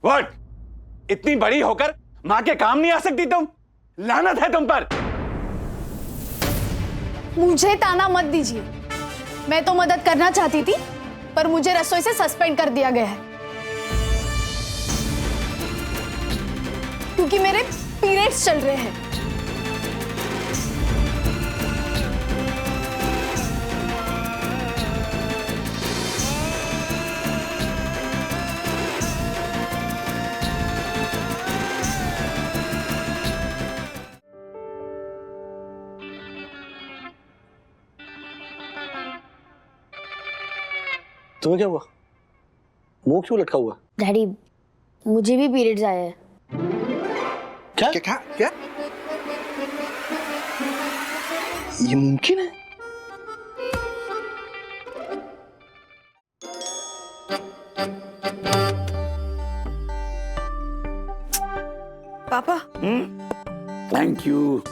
What? इतनी बड़ी होकर माँ के काम नहीं आ सकती तुम? लानत है तुम पर। मुझे ताना मत दीजिए। मैं तो मदद करना चाहती थी, पर मुझे रसोई से सस्पेंड कर दिया गया है क्योंकि मेरे पीरियड्स चल रहे हैं। तुम्हें क्या हुआ? मुंह क्यों लटका हुआ? डैडी, मुझे भी पीरियड्स आए हैं। क्या क्या क्या? ये मुमकिन है? पापा। Thank you.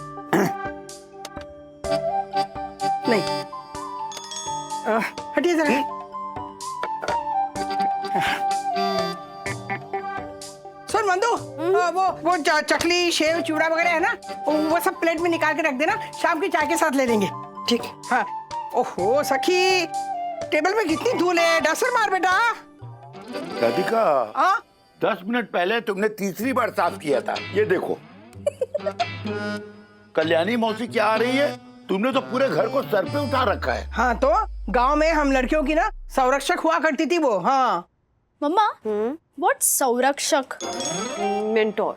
नहीं, हटिए जरा। सुन मंदू, वो चकली सेव चूड़ा वगैरह है ना, वो सब प्लेट में निकाल के रख देना, शाम की चाय के साथ ले लेंगे। ठीक है। हाँ। ओहो सखी, टेबल पे कितनी धूल है, डस्टर मार बेटा। राधिका, हाँ 10 मिनट पहले तुमने तीसरी बार साफ किया था, ये देखो। कल्याणी मौसी क्या आ रही है? तुमने तो पूरे घर को सर पे उठा रखा है। हाँ, तो गांव में हम लड़कियों की ना संरक्षक हुआ करती थी वो। हाँ मम्मा, व्हाट संरक्षक? मेंटोर,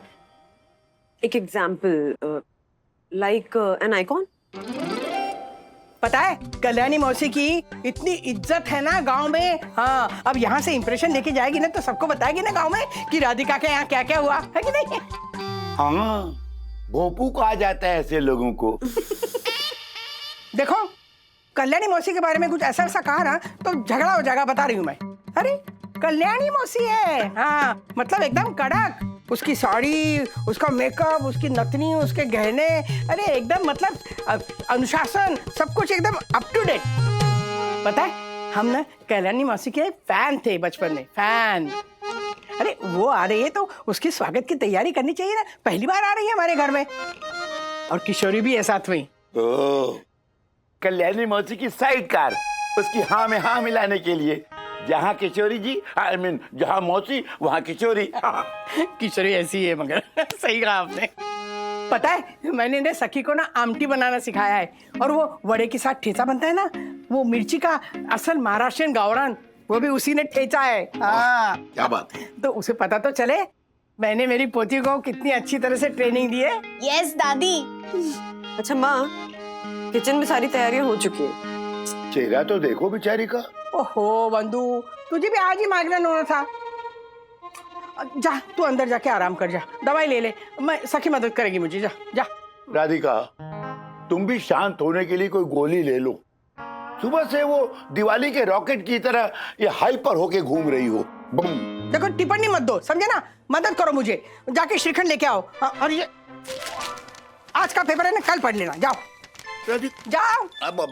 एक एग्जाम्पल, लाइक एन आइकॉन। पता है कल्याणी मौसी की इतनी इज्जत है ना गांव में। हाँ, अब यहाँ से इंप्रेशन लेके जाएगी ना तो सबको बताएगी ना गांव में कि राधिका के यहाँ क्या क्या हुआ है कि नहीं। हाँ, भोपू कहा जाता है ऐसे लोगों को। देखो, कल्याणी मौसी के बारे में कुछ ऐसा ऐसा कहा ना तो झगड़ा हो जाएगा, बता रही हूँ मैं। अरे कल्याणी मौसी है, हाँ मतलब एकदम कड़क। उसकी साड़ी, उसका मेकअप, उसकी नथनी, उसके गहने, अरे एकदम मतलब अनुशासन, सब कुछ एकदम अप टू डेट। पता है हम ना कल्याणी मौसी के फैन थे बचपन में, फैन। अरे वो आ रही है तो उसकी स्वागत की तैयारी करनी चाहिए ना, पहली बार आ रही है हमारे घर में। और किशोरी भी है साथ में। कल्याणी मौसी की साइड कार, उसकी हाँ में हाँ मिलाने के लिए। जहाँ किशोरी जी, आई मीन जहाँ मौसी वहाँ किशोरी। किशोरी ऐसी है मगर। सही कहा आपने। पता है मैंने ने सखी को ना आमटी बनाना सिखाया है, और वो वड़े के साथ ठेचा बनता है ना, वो मिर्ची का असल महाराष्ट्रियन गावरान, वो भी उसी ने ठेचा है। हाँ क्या बात है। तो उसे पता तो चले मैंने मेरी पोती को कितनी अच्छी तरह से ट्रेनिंग दी है। यस दादी। अच्छा माँ, किचन में सारी तैयारियां हो चुकी है। चेहरा तो देखो बेचारी का। ओहो बंधु, तुझे भी आज ही माइग्रेन होना था। जा तू अंदर जाके आराम कर, जा दवाई ले ले, मैं सखी मदद करेगी मुझे। जा जा। राधिका, तुम भी शांत होने के लिए कोई गोली ले लो। सुबह से वो दिवाली के रॉकेट की तरह ये हाइपर होके घूम रही हो। बम। देखो टिप्पणी मत दो, समझे ना, मदद करो मुझे। जाके श्रीखंड लेके आओ। और ये आज का पेपर है ना, कल पढ़ लेना। जाओ जाओ। अब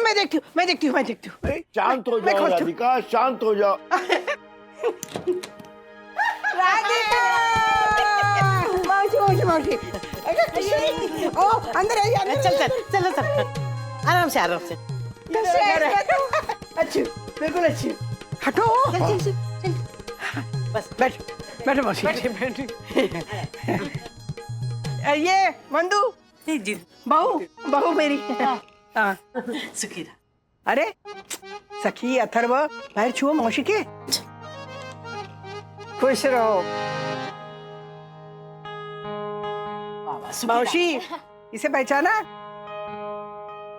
मैं देखती हूँ। शांत हो जाओ राधिका, शांत हो जाओ। राधिका! मौसी। ओ अंदर आइए। चलो आराम से अच्छी, बिल्कुल अच्छी। हटो। बस बैठो मौसी। ये मंदू जी। बहू मेरी। हाँ सुखी रहा। अरे सखी अथर्व, पैर छुओ मौसी के। खुश रहो मौसी। इसे पहचाना?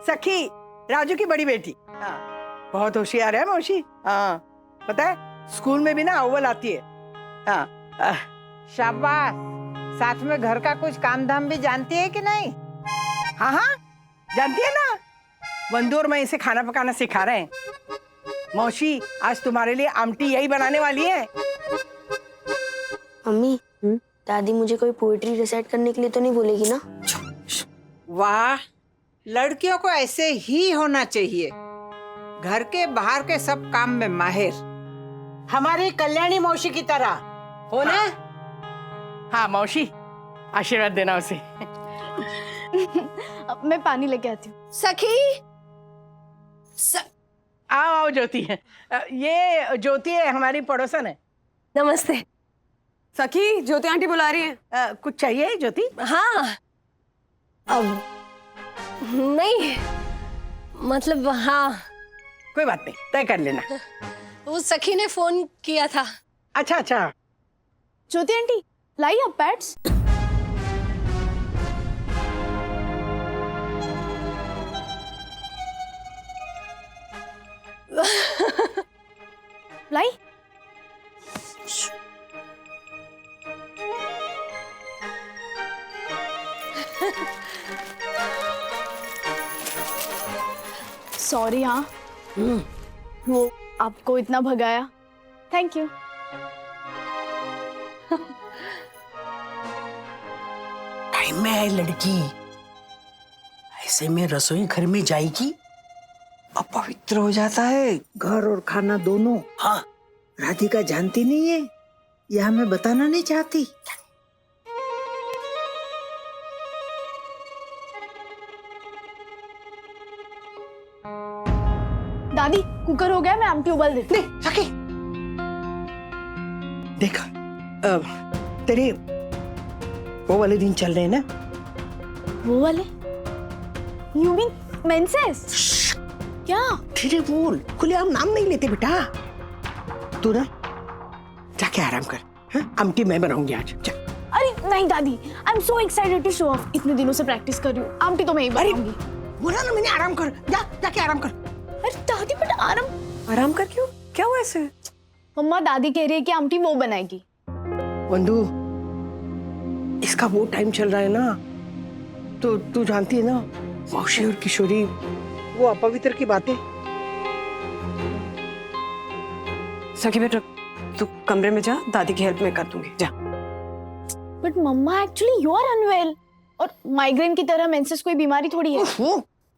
सखी, राजू की बड़ी बेटी। हाँ, बहुत होशियार है मौसी। हाँ पता है स्कूल में भी ना अव्वल आती है। हाँ शाबाश। साथ में घर का कुछ काम धाम भी जानती है कि नहीं? हाँ जानती है ना, बंधु और मैं इसे खाना पकाना सिखा रहे हैं। मौसी आज तुम्हारे लिए आमटी यही बनाने वाली है। मम्मी, दादी मुझे कोई पोएट्री रिसाइट करने के लिए तो नहीं बोलेगी ना? वाह, लड़कियों को ऐसे ही होना चाहिए। घर के बाहर के सब काम में माहिर, हमारी कल्याणी मौसी की तरह हो ना? हाँ मौसी, आशीर्वाद देना उसे। अब मैं पानी लेके आती हूँ। सखी आओ आओ ज्योति है, ये ज्योति है, हमारी पड़ोसन है। नमस्ते। सखी, ज्योति आंटी बुला रही है। कुछ चाहिए ज्योति? हाँ, अब नहीं, मतलब हाँ। कोई बात नहीं, तय कर लेना। वो सखी ने फोन किया था। अच्छा अच्छा। ज्योति आंटी लाई अब पैड्स। लाई। सॉरी हाँ, वो आपको इतना भगाया, थैंक यू। टाइम में है लड़की, ऐसे में रसोई घर में जाएगी, अपवित्र हो जाता है घर और खाना दोनों। हाँ, राधिका जानती नहीं है, यह मैं बताना नहीं चाहती। दादी कुकर हो गया, मैं आमटी उबाल देती हूँ। नहीं सखी, देखा तेरे वो वाले दिन चल रहे हैं ना? वो वाले? You mean menses? क्या? धीरे बोल, खुलेआम नाम नहीं लेते बेटा। तू ना जाके आराम कर, हाँ? आमटी मैं बनाऊंगी आज, जा। अरे नहीं दादी, I am so excited to show off. इतने दिनों से प्रैक्टिस कर रही हूँ, आमटी तो मैं ही बनाऊंगी। बोला ना मैंने, आराम कर, जा जाके आराम कर। अरे दादी बट आराम कर क्यों? क्या हुआ ऐसे? मम्मा दादी कह रही है कि आमटी वो बनाएगी। बंधु, इसका वो टाइम चल रहा है ना, तो तू जानती है ना, मौसी और किशोरी वो अपवित्र की बातें। सखी बेटा, तू कमरे में जा, दादी की हेल्प मैं कर दूंगी, जा। But mamma actually you are unwell, और माइग्रेन की तरह मेंसेस कोई बीमारी थोड़ी है। वो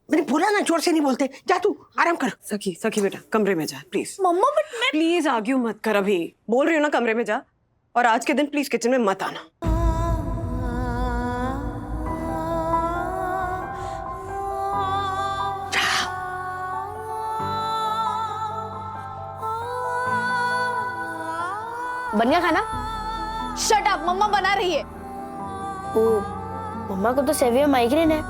मैंने बोला ना, जोर से नहीं बोलते, जा तू आराम कर। सखी बेटा, कमरे में जा प्लीज। मम्मा बट मैं प्लीज आर्ग्यू मत कर, अभी बोल रही हो ना, कमरे में जा। और आज के दिन प्लीज किचन में मत आना। बन गया खाना? शट अप, मम्मा बना रही है। ओ, मम्मा को तो सेवियर माइग्रेन है,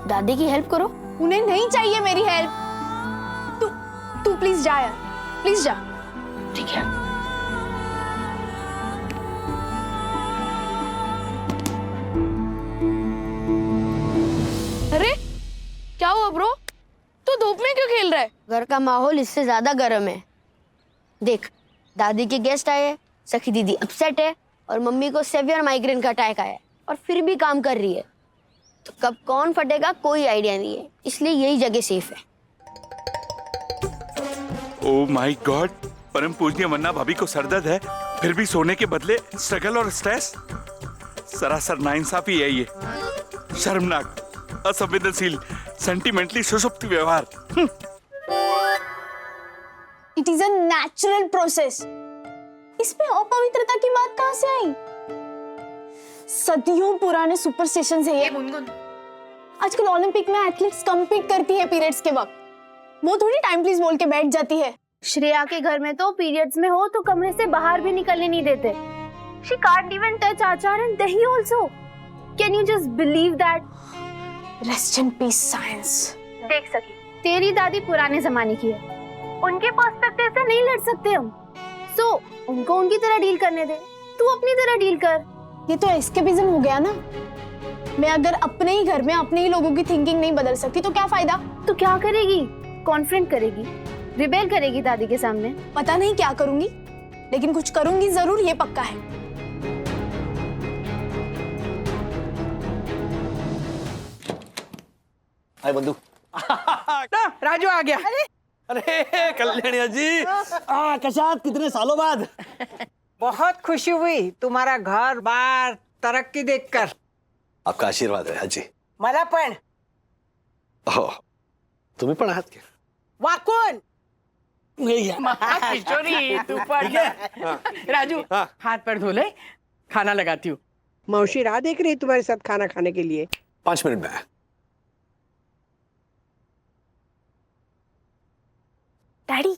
दादी की हेल्प करो। उन्हें नहीं चाहिए मेरी हेल्प। तू प्लीज जा यार, प्लीज जा। ठीक है। अरे क्या हुआ ब्रो? तू धूप में क्यों खेल रहा है? घर का माहौल इससे ज्यादा गर्म है। देख, दादी के गेस्ट आए हैं, सखी दीदी अपसेट है, और मम्मी को सेवियर माइग्रेन का अटैक आया है, और फिर भी काम कर रही है। तो कब कौन फटेगा कोई आइडिया नहीं है, इसलिए यही जगह सेफ है। ओह माय गॉड, परम पूजनीय मन्ना भाभी को सरदर्द है, फिर भी सोने के बदले स्ट्रगल और स्ट्रेस। सरासर नाइंसाफी है ये, शर्मनाक, असंवेदनशील, सेंटिमेंटली सुषुप्त व्यवहार। It is a natural process. इसमें अपवित्रता की बात कहाँ से आई? सदियों पुराने सुपरस्टिशन है ये। आजकल ओलंपिक में एथलीट्स कंपीट करती है पीरियड्स के वक्त, वो थोड़ी टाइम प्लीज बोल के बैठ जाती है। श्रेया के घर में तो पीरियड्स में हो तो कमरे से बाहर भी निकलने नहीं देते। She can't even touch Achar and Dahi also. Can you just believe that? Rest in peace science. देख सकी, तेरी दादी पुराने जमाने की है, उनके पर्सपेक्टिव से नहीं लड़ सकते हम। So, उनको उनकी तरह डील करने दे, तू अपनी तरह डील कर। ये तो एस्केपिज्म हो गया ना। मैं अगर अपने ही घर में अपने ही लोगों की थिंकिंग नहीं बदल सकती तो क्या फायदा? तो क्या करेगी? कॉन्फ्रेंट करेगी, रिबेल करेगी दादी के सामने। पता नहीं क्या करूंगी, लेकिन कुछ करूंगी जरूर, ये पक्का है। हाय बंधु। राजू आ गया। अरे कल्याणी जी, कशात कितने सालों बाद। बहुत खुशी हुई तुम्हारा घर बार तरक्की देखकर। आपका आशीर्वाद है हाजी। मला पण। हो, तुम्ही पण आहात की? वाकुन किशोरी तू पर राजू हाथ पैर धो ले, खाना लगाती हूँ। मौसी राह देख रही है तुम्हारे साथ खाना खाने के लिए। 5 मिनट में आया। Daddy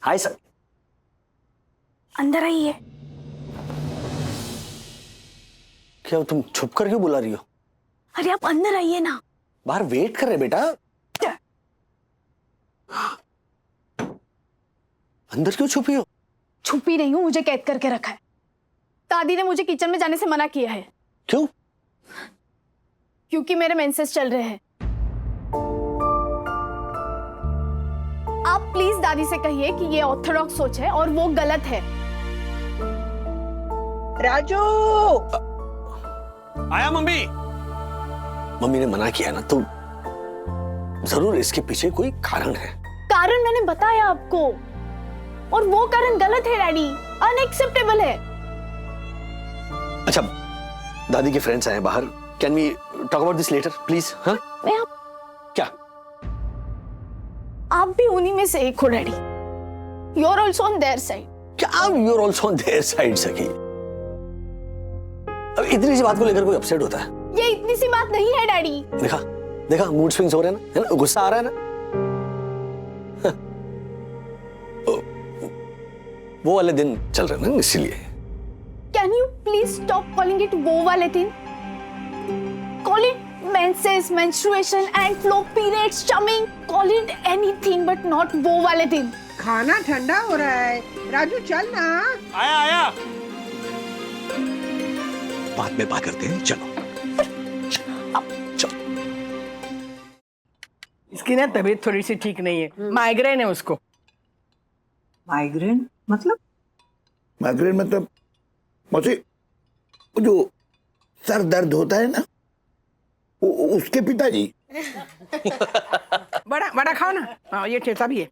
hi sir. अंदर आइए। क्या तुम छुप कर क्यों बुला रही हो? अरे आप अंदर आइए ना। बाहर वेट कर रहे बेटा। अंदर क्यों छुपी हो? छुपी नहीं हूँ, मुझे कैद करके रखा है। दादी ने मुझे किचन में जाने से मना किया है। क्यों? क्योंकि मेरे मेंसेस चल रहे हैं। आप प्लीज दादी से कहिए कि ये ऑर्थोडॉक्स सोच है और वो गलत है। राजू आया मम्मी। मम्मी ने मना किया ना, तो जरूर इसके पीछे कोई कारण है। कारण मैंने बताया आपको, और वो कारण गलत है डैडी, अनएक्सेप्टेबल है। अच्छा, दादी के फ्रेंड्स आए हैं बाहर। Can we talk about this letter please? हाँ क्या? आप भी उन्हीं में से एक हो daddy. You are also on their side. क्या you are also on their side Sakhi? अब इतनी सी बात को लेकर कोई अपसेट होता है? ये इतनी सी बात नहीं है डैडी। देखा देखा, मूड स्विंग्स हो रहे हैं ना, है ना? गुस्सा आ रहा है ना? वो वाले दिन चल रहे हैं ना, इसलिए। Can you please stop calling it वो वाले दिन? Call it menses, menstruation and flow periods, chumming, call it anything but not वो वाले दिन। खाना ठंडा हो रहा है, राजू चल ना। आया आया। बाद में बात करते हैं, चलो। इसकी ना तबीयत थोड़ी सी ठीक नहीं है, माइग्रेन है उसको। माइग्रेन मतलब? माइग्रेन मतलब मौसी, वो जो सर दर्द होता है ना, वो उसके पिताजी। बड़ा बड़ा खाओ ना। हाँ, ये ठेचा भी है,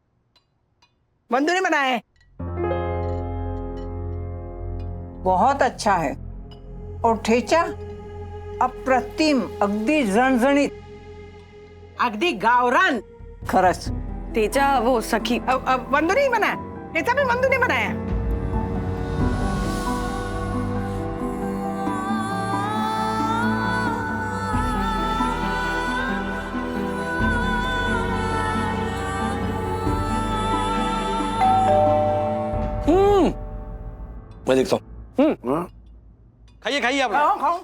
बंधु ने बनाया है। बहुत अच्छा है। और ठेचा अप्रतिम, अगदी झणझणीत, अगदी गावरान। खरंच तेजा वो सखी अब बंधु ने ही बनाया, ठेचा भी बंधु ने बनाया। मैं देखता हूँ। खाइए खाइए आप। खाओ खाओ।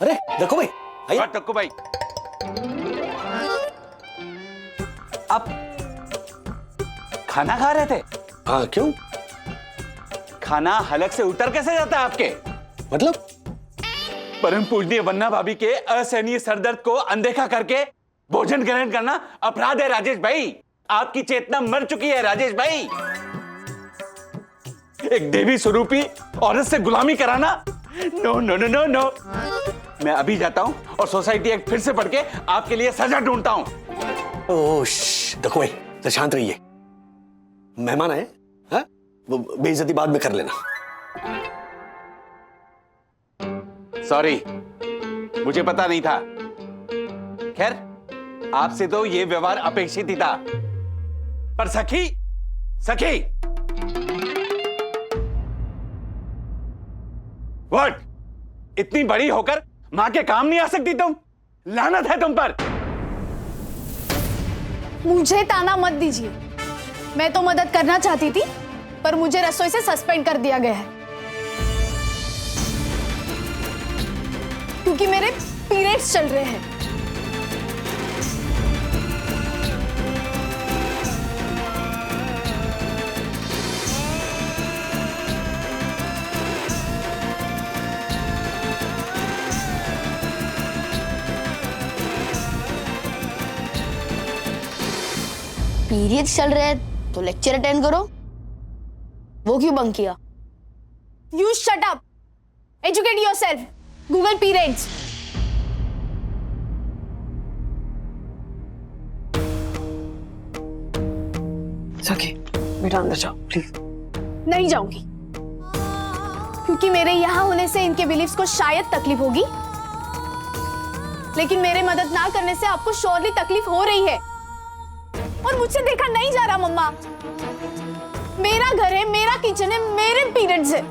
अरे देखो भाई, आइए। टक्कू भाई, आप खाना खा रहे थे? हाँ, क्यों? खाना हलक से उतर कैसे जाता है आपके? मतलब? परम पूजनीय वन्ना भाभी के असहनीय सरदर्द को अनदेखा करके भोजन ग्रहण करना अपराध है राजेश भाई। आपकी चेतना मर चुकी है राजेश भाई। एक देवी स्वरूपी औरत से गुलामी कराना, no no no no no. मैं अभी जाता हूं और सोसाइटी एक्ट फिर से पढ़ के आपके लिए सजा ढूंढता हूं। ओह, देखो भाई, तो शांत रहिए। मेहमान आए, हाँ? वो बेइज्जती बाद में कर लेना। सॉरी, मुझे पता नहीं था। खैर, आपसे तो ये व्यवहार अपेक्षित ही था। पर सखी, सखी, व्हाट? इतनी बड़ी होकर मां के काम नहीं आ सकती तुम? लानत है तुम पर। मुझे ताना मत दीजिए, मैं तो मदद करना चाहती थी, पर मुझे रसोई से सस्पेंड कर दिया गया है क्योंकि मेरे पीरियड्स चल रहे हैं। पीरियड्स चल रहे हैं तो लेक्चर अटेंड करो। वो क्यों बंक किया? You shut up. Educate yourself. Google periods. सखी बेटा अंदर जाओ प्लीज। नहीं जाऊंगी, क्योंकि मेरे यहाँ होने से इनके बिलीफ्स को शायद तकलीफ होगी, लेकिन मेरे मदद ना करने से आपको श्योरली तकलीफ हो रही है और मुझसे देखा नहीं जा रहा। मम्मा, मेरा घर है, मेरा किचन है, मेरे पीरियड्स है।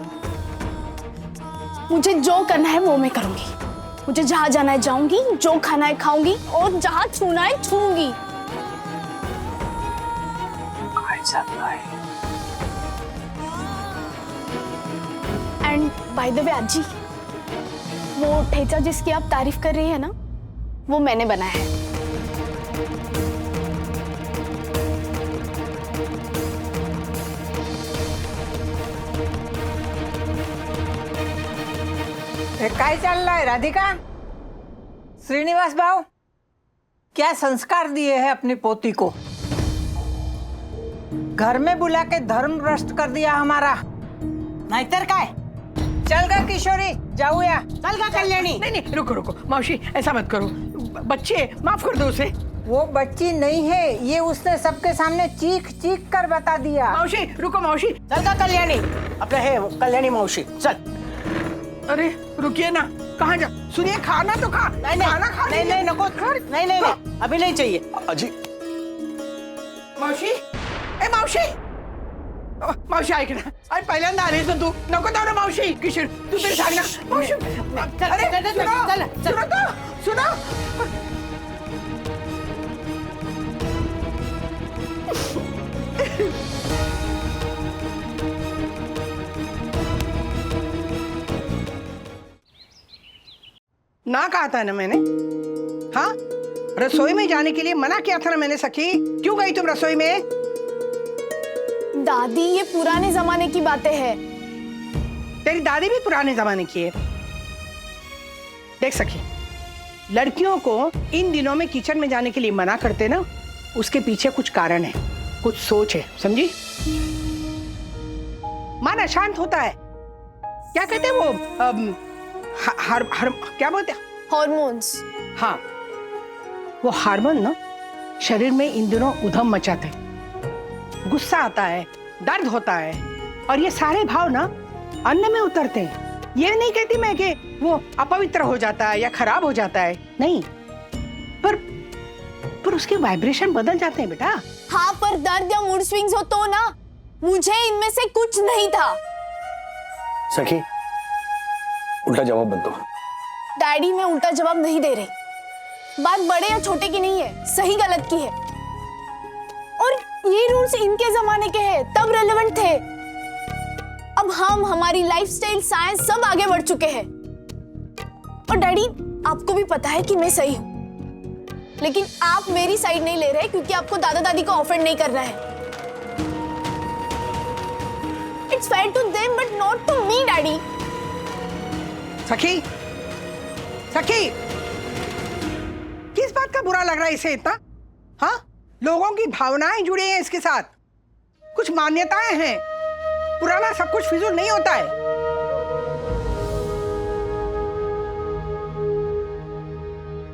मुझे जो करना है वो मैं करूंगी। मुझे जहां जाना है जाऊंगी, जो खाना है खाऊंगी और जहां छूना है छूंगी। एंड बाय द वे आजी, वो ठेचा जिसकी आप तारीफ कर रही है ना, वो मैंने बनाया है। काय चल रहा है राधिका? श्रीनिवास भाव क्या संस्कार दिए हैं अपनी पोती को? घर में बुला के धर्म भ्रष्ट कर दिया हमारा। नाहीतर काय? चल गा किशोरी, जाऊया। चल गा कल्याणी। नहीं नहीं, रुको रुको मौसी, ऐसा मत करो। बच्चे, माफ कर दो उसे। वो बच्ची नहीं है, ये उसने सबके सामने चीख चीख कर बता दिया। मौसी रुको, मौसी। चल गा कल्याणी, अपने है वो कल्याणी मौसी, चल। अरे रुकिए ना, कहाँ जा? सुनिए, खाना तो खा। नहीं नहीं, खाना खा नहीं नहीं, नको, नहीं नहीं नहीं, अभी नहीं चाहिए। अजी, मावशी, ए मावशी, मावशी ऐक ना, अरे पहिल्यांदा आलीस ना तू, नको जाऊ ना मावशी. किशोर तू तरी सांग ना मावशी. अरे सुनो. ना कहा था ना मैंने, हाँ रसोई में जाने के लिए मना किया था ना मैंने. सखी क्यों गई तुम रसोई में? दादी ये पुराने जमाने की बातें हैं. तेरी दादी भी पुराने जमाने की है. देख सखी, लड़कियों को इन दिनों में किचन में जाने के लिए मना करते ना, उसके पीछे कुछ कारण है, कुछ सोच है, समझी? मन अशांत होता है. क्या कहते हैं वो क्या बोलते हैं? हॉर्मोन्स. हाँ, वो हार्मोन ना शरीर में इन दिनों उधम मचाते हैं. गुस्सा आता है, दर्द होता है, और ये सारे भाव ना अन्न में उतरते हैं. ये नहीं कहती मैं कि वो अपवित्र हो जाता है या खराब हो जाता है, नहीं, पर उसके वाइब्रेशन बदल जाते हैं बेटा. हाँ, पर दर्द या मूड स्विंग्स हो तो ना, मुझे इनमें से कुछ नहीं था. सखी उल्टा जवाब मत दो. डैडी, मैं उल्टा जवाब नहीं दे रही. बात बड़े या छोटे की नहीं है, सही गलत की है. और ये रूल्स इनके जमाने के हैं, तब रेलेवेंट थे. अब हम, हमारी लाइफस्टाइल, साइंस सब आगे बढ़ चुके हैं. और डैडी, आपको भी पता है कि मैं सही हूं, लेकिन आप मेरी साइड नहीं ले रहे क्योंकि आपको दादा दादी को ऑफेंड नहीं करना है. It's fair to them but not to me daddy. Sakhi, Sakhi, किस बात का बुरा लग रहा है इसे इतना? हाँ, लोगों की भावनाएं जुड़ी हैं इसके साथ, कुछ मान्यताएं हैं. पुराना सब कुछ फिजूल नहीं होता है.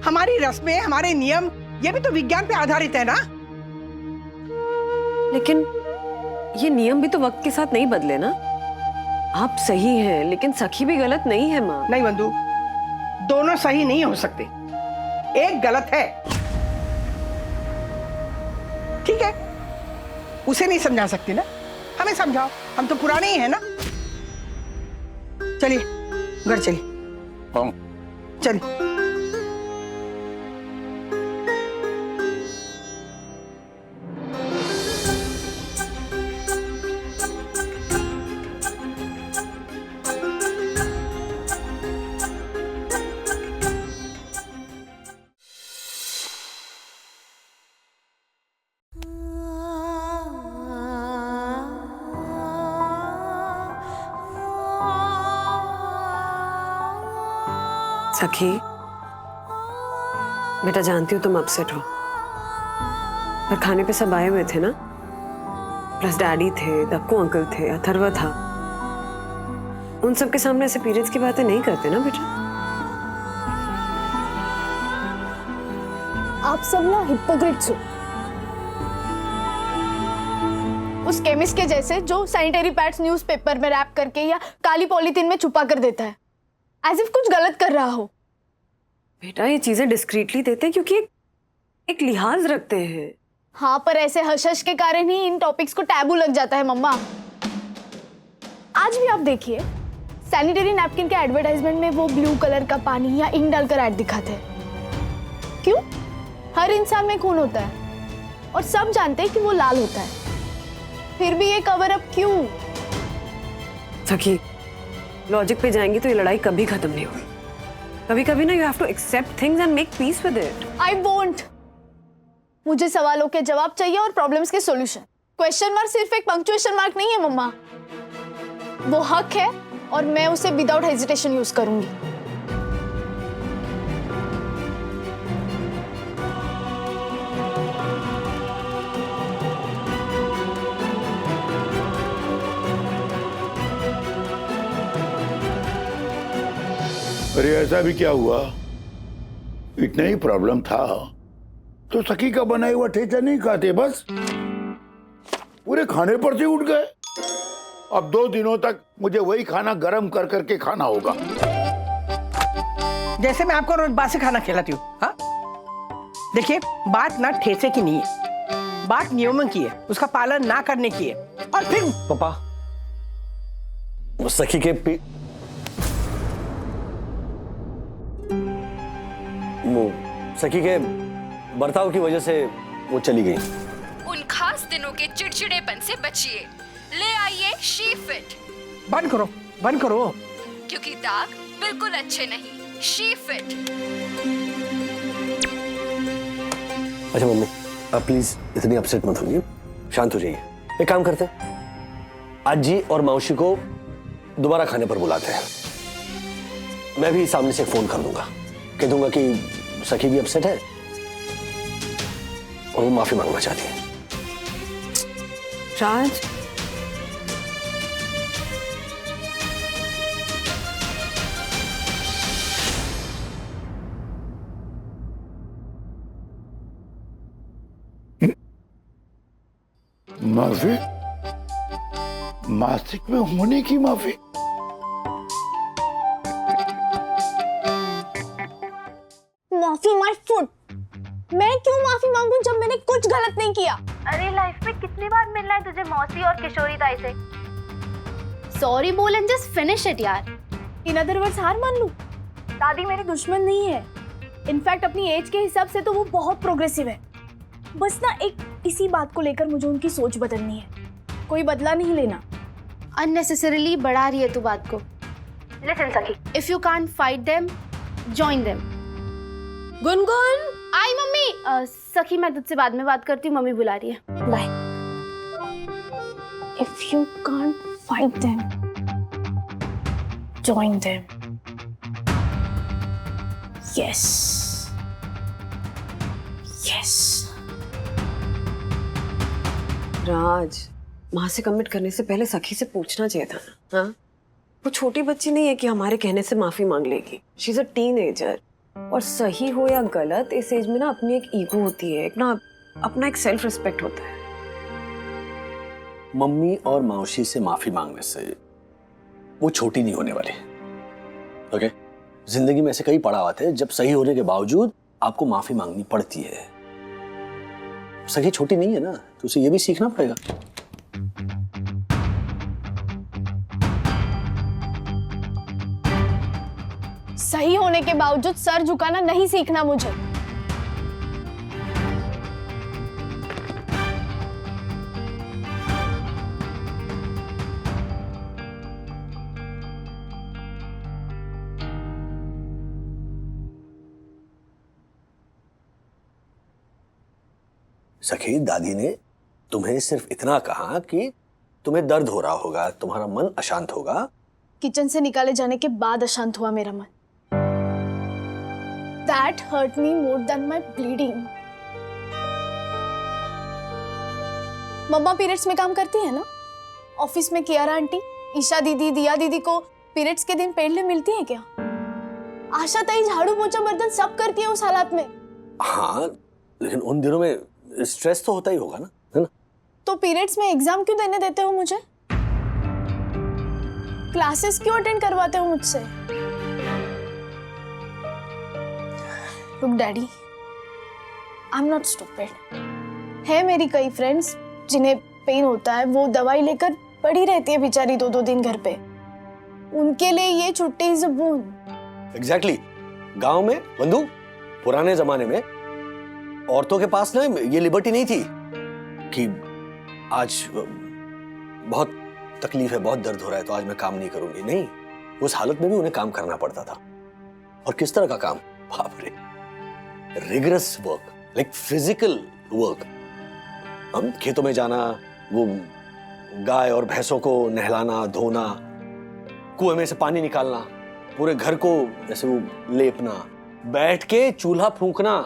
हमारी रस्में, हमारे नियम, ये भी तो विज्ञान पे आधारित है ना. लेकिन ये नियम भी तो वक्त के साथ नहीं बदले ना. आप सही हैं, लेकिन सखी भी गलत नहीं है माँ. नहीं बंधु, दोनों सही नहीं हो सकते, एक गलत है. ठीक है, उसे नहीं समझा सकती ना, हमें समझाओ, हम तो पुराने ही हैं ना. चलिए घर चलिए. चलिए. सखी, बेटा जानती हूँ तुम अपसेट हो, पर खाने पे सब आए हुए थे ना, प्लस डैडी थे, दक्कू अंकल थे, अथर्वा था. उन सब के सामने ऐसे पीरियड्स की बातें नहीं करते ना बेटा. आप सब ना हिपोक्रेट्स हो. उस केमिस्ट के जैसे जो सैनिटरी पैड्स न्यूज़पेपर में रैप करके या काली पॉलीथीन में छुपा कर देता है, एज इफ कुछ गलत कर रहा हो. बेटा ये चीजें डिस्क्रीटली देते हैं क्योंकि एक लिहाज रखते हैं। हाँ, पर ऐसे हश के कारण ही इन टॉपिक्स को टैबू लग जाता है मम्मा। आज भी आप देखिए, सैनिटरी नैपकिन के एडवर्टाइजमेंट में वो ब्लू कलर का पानी या इंक डालकर ऐड दिखाते हैं। क्यों? हर इंसान में खून होता है और सब जानते हैं कि वो लाल होता है, फिर भी ये कवर अप क्यों? सखी, लॉजिक पे जाएंगी तो ये लड़ाई कभी खत्म नहीं होगी। कभी कभी ना you have to accept things and make peace with it. I won't. मुझे सवालों के जवाब चाहिए और प्रॉब्लम्स के सॉल्यूशन। क्वेश्चन मार्क सिर्फ एक पंक्चुएशन मार्क नहीं है मम्मा, वो हक है और मैं उसे विदाउट हेजिटेशन यूज करूंगी। अरे ऐसा भी क्या हुआ, इतना ही प्रॉब्लम था तो सखी का बनाया हुआ ठेचा नहीं खाते, बस पूरे खाने पर से उठ गए। अब 2 दिनों तक मुझे वही खाना गरम कर करके खाना होगा। जैसे मैं आपको रोज बासी खाना खिलाती हूँ। हाँ, देखिए बात ना ठेसे की नहीं है, बात नियमों की है, उसका पालन ना करने की है। और फिर पापा, वो सखी के वो सखी के बर्ताव की वजह से वो चली गई। उन खास दिनों के चिड़चिड़ेपन से बचिए। ले आइए शी फिट। बंद करो, बंद करो। क्योंकि दाग बिल्कुल अच्छे नहीं। She fit. अच्छा मम्मी, अब प्लीज इतनी अपसेट मत होइए, शांत हो जाइए। एक काम करते हैं, आज जी और मौसी को दोबारा खाने पर बुलाते हैं। मैं भी सामने से फोन कर दूंगा, कह दूंगा कि सखी भी अपसेट है और वो माफी मांगना चाहती है। राज, माफी? मासिक में होने की माफी? माफी माय फुट। मैं क्यों माफी मांगूं जब मैंने कुछ गलत नहीं किया? अरे लाइफ में कितनी बार मिलना है तुझे मौसी और किशोरी ताई से? सॉरी बोल एंड जस्ट फिनिश इट यार। इन अदर वर्ड्स हार मान लूं? दादी मेरी दुश्मन नहीं है। इनफैक्ट अपनी एज के हिसाब से तो वो बहुत प्रोग्रेसिव है। बस ना एक इसी बात को लेकर मुझे उनकी सोच बदलनी है। कोई बदला नहीं लेना। अननेसेसरीली बढ़ा रही है तू बात को। लिसन सखी, if you can't fight them, join them. Gungun, I mummy. सखी मैं तुझसे बाद में बात करती हूँ, मम्मी बुला रही है। Bye. If you can't fight them, join them. Yes, yes. Raj, माँ से कमिट करने से पहले सखी से पूछना चाहिए था ना। हाँ, वो छोटी बच्ची नहीं है कि हमारे कहने से माफी मांग लेगी। She is a teenager. और सही हो या गलत, इस एज में ना अपनी एक ईगो होती है, एक ना अपना एक सेल्फ रिस्पेक्ट होता है। मम्मी और मौसी से माफी मांगने से वो छोटी नहीं होने वाली। ओके? जिंदगी में ऐसे कई पड़ाव आते हैं जब सही होने के बावजूद आपको माफी मांगनी पड़ती है। सखी छोटी नहीं है ना, तो उसे ये भी सीखना पड़ेगा। सही होने के बावजूद सर झुकाना नहीं सीखना मुझे। सखी, दादी ने तुम्हें सिर्फ इतना कहा कि तुम्हें दर्द हो रहा होगा, तुम्हारा मन अशांत होगा। किचन से निकाले जाने के बाद अशांत हुआ मेरा मन। That hurt me more than my bleeding. Mamma periods में काम करती है ना? ऑफिस में कियारा आंटी, ईशा दीदी, दिया दीदी को पीरियड्स के दिन पेड़ ले मिलती है क्या? आशा ताई झाड़ू पोछा बर्तन सब करती है उस हालात में। हाँ, लेकिन उन दिनों में स्ट्रेस तो होता ही होगा ना, है ना? तो पीरियड्स में एग्जाम क्यों देने देते हो मुझे? क्लासेस क्यों अटेंड करवाते हो मुझसे? Look daddy, I am not stupid. है मेरी कई फ्रेंड्स जिन्हें पेन होता है, वो दवाई लेकर पड़ी रहती है बेचारी 2-2 दिन घर पे। उनके लिए ये छुट्टी इज अ बोन। एग्जैक्टली। गांव में बंधु, पुराने जमाने में औरतों के पास ना ये लिबर्टी नहीं थी कि आज बहुत तकलीफ है, बहुत दर्द हो रहा है तो आज मैं काम नहीं करूंगी। नहीं, उस हालत में भी उन्हें काम करना पड़ता था। और किस तरह का काम? बाप रे, rigorous work, like physical work. हम खेतों में जाना, वो गाय और भैंसों को नहलाना, धोना, कुएं में से पानी निकालना, पूरे घर को ऐसे वो लेपना, बैठ के चूल्हा फूंकना,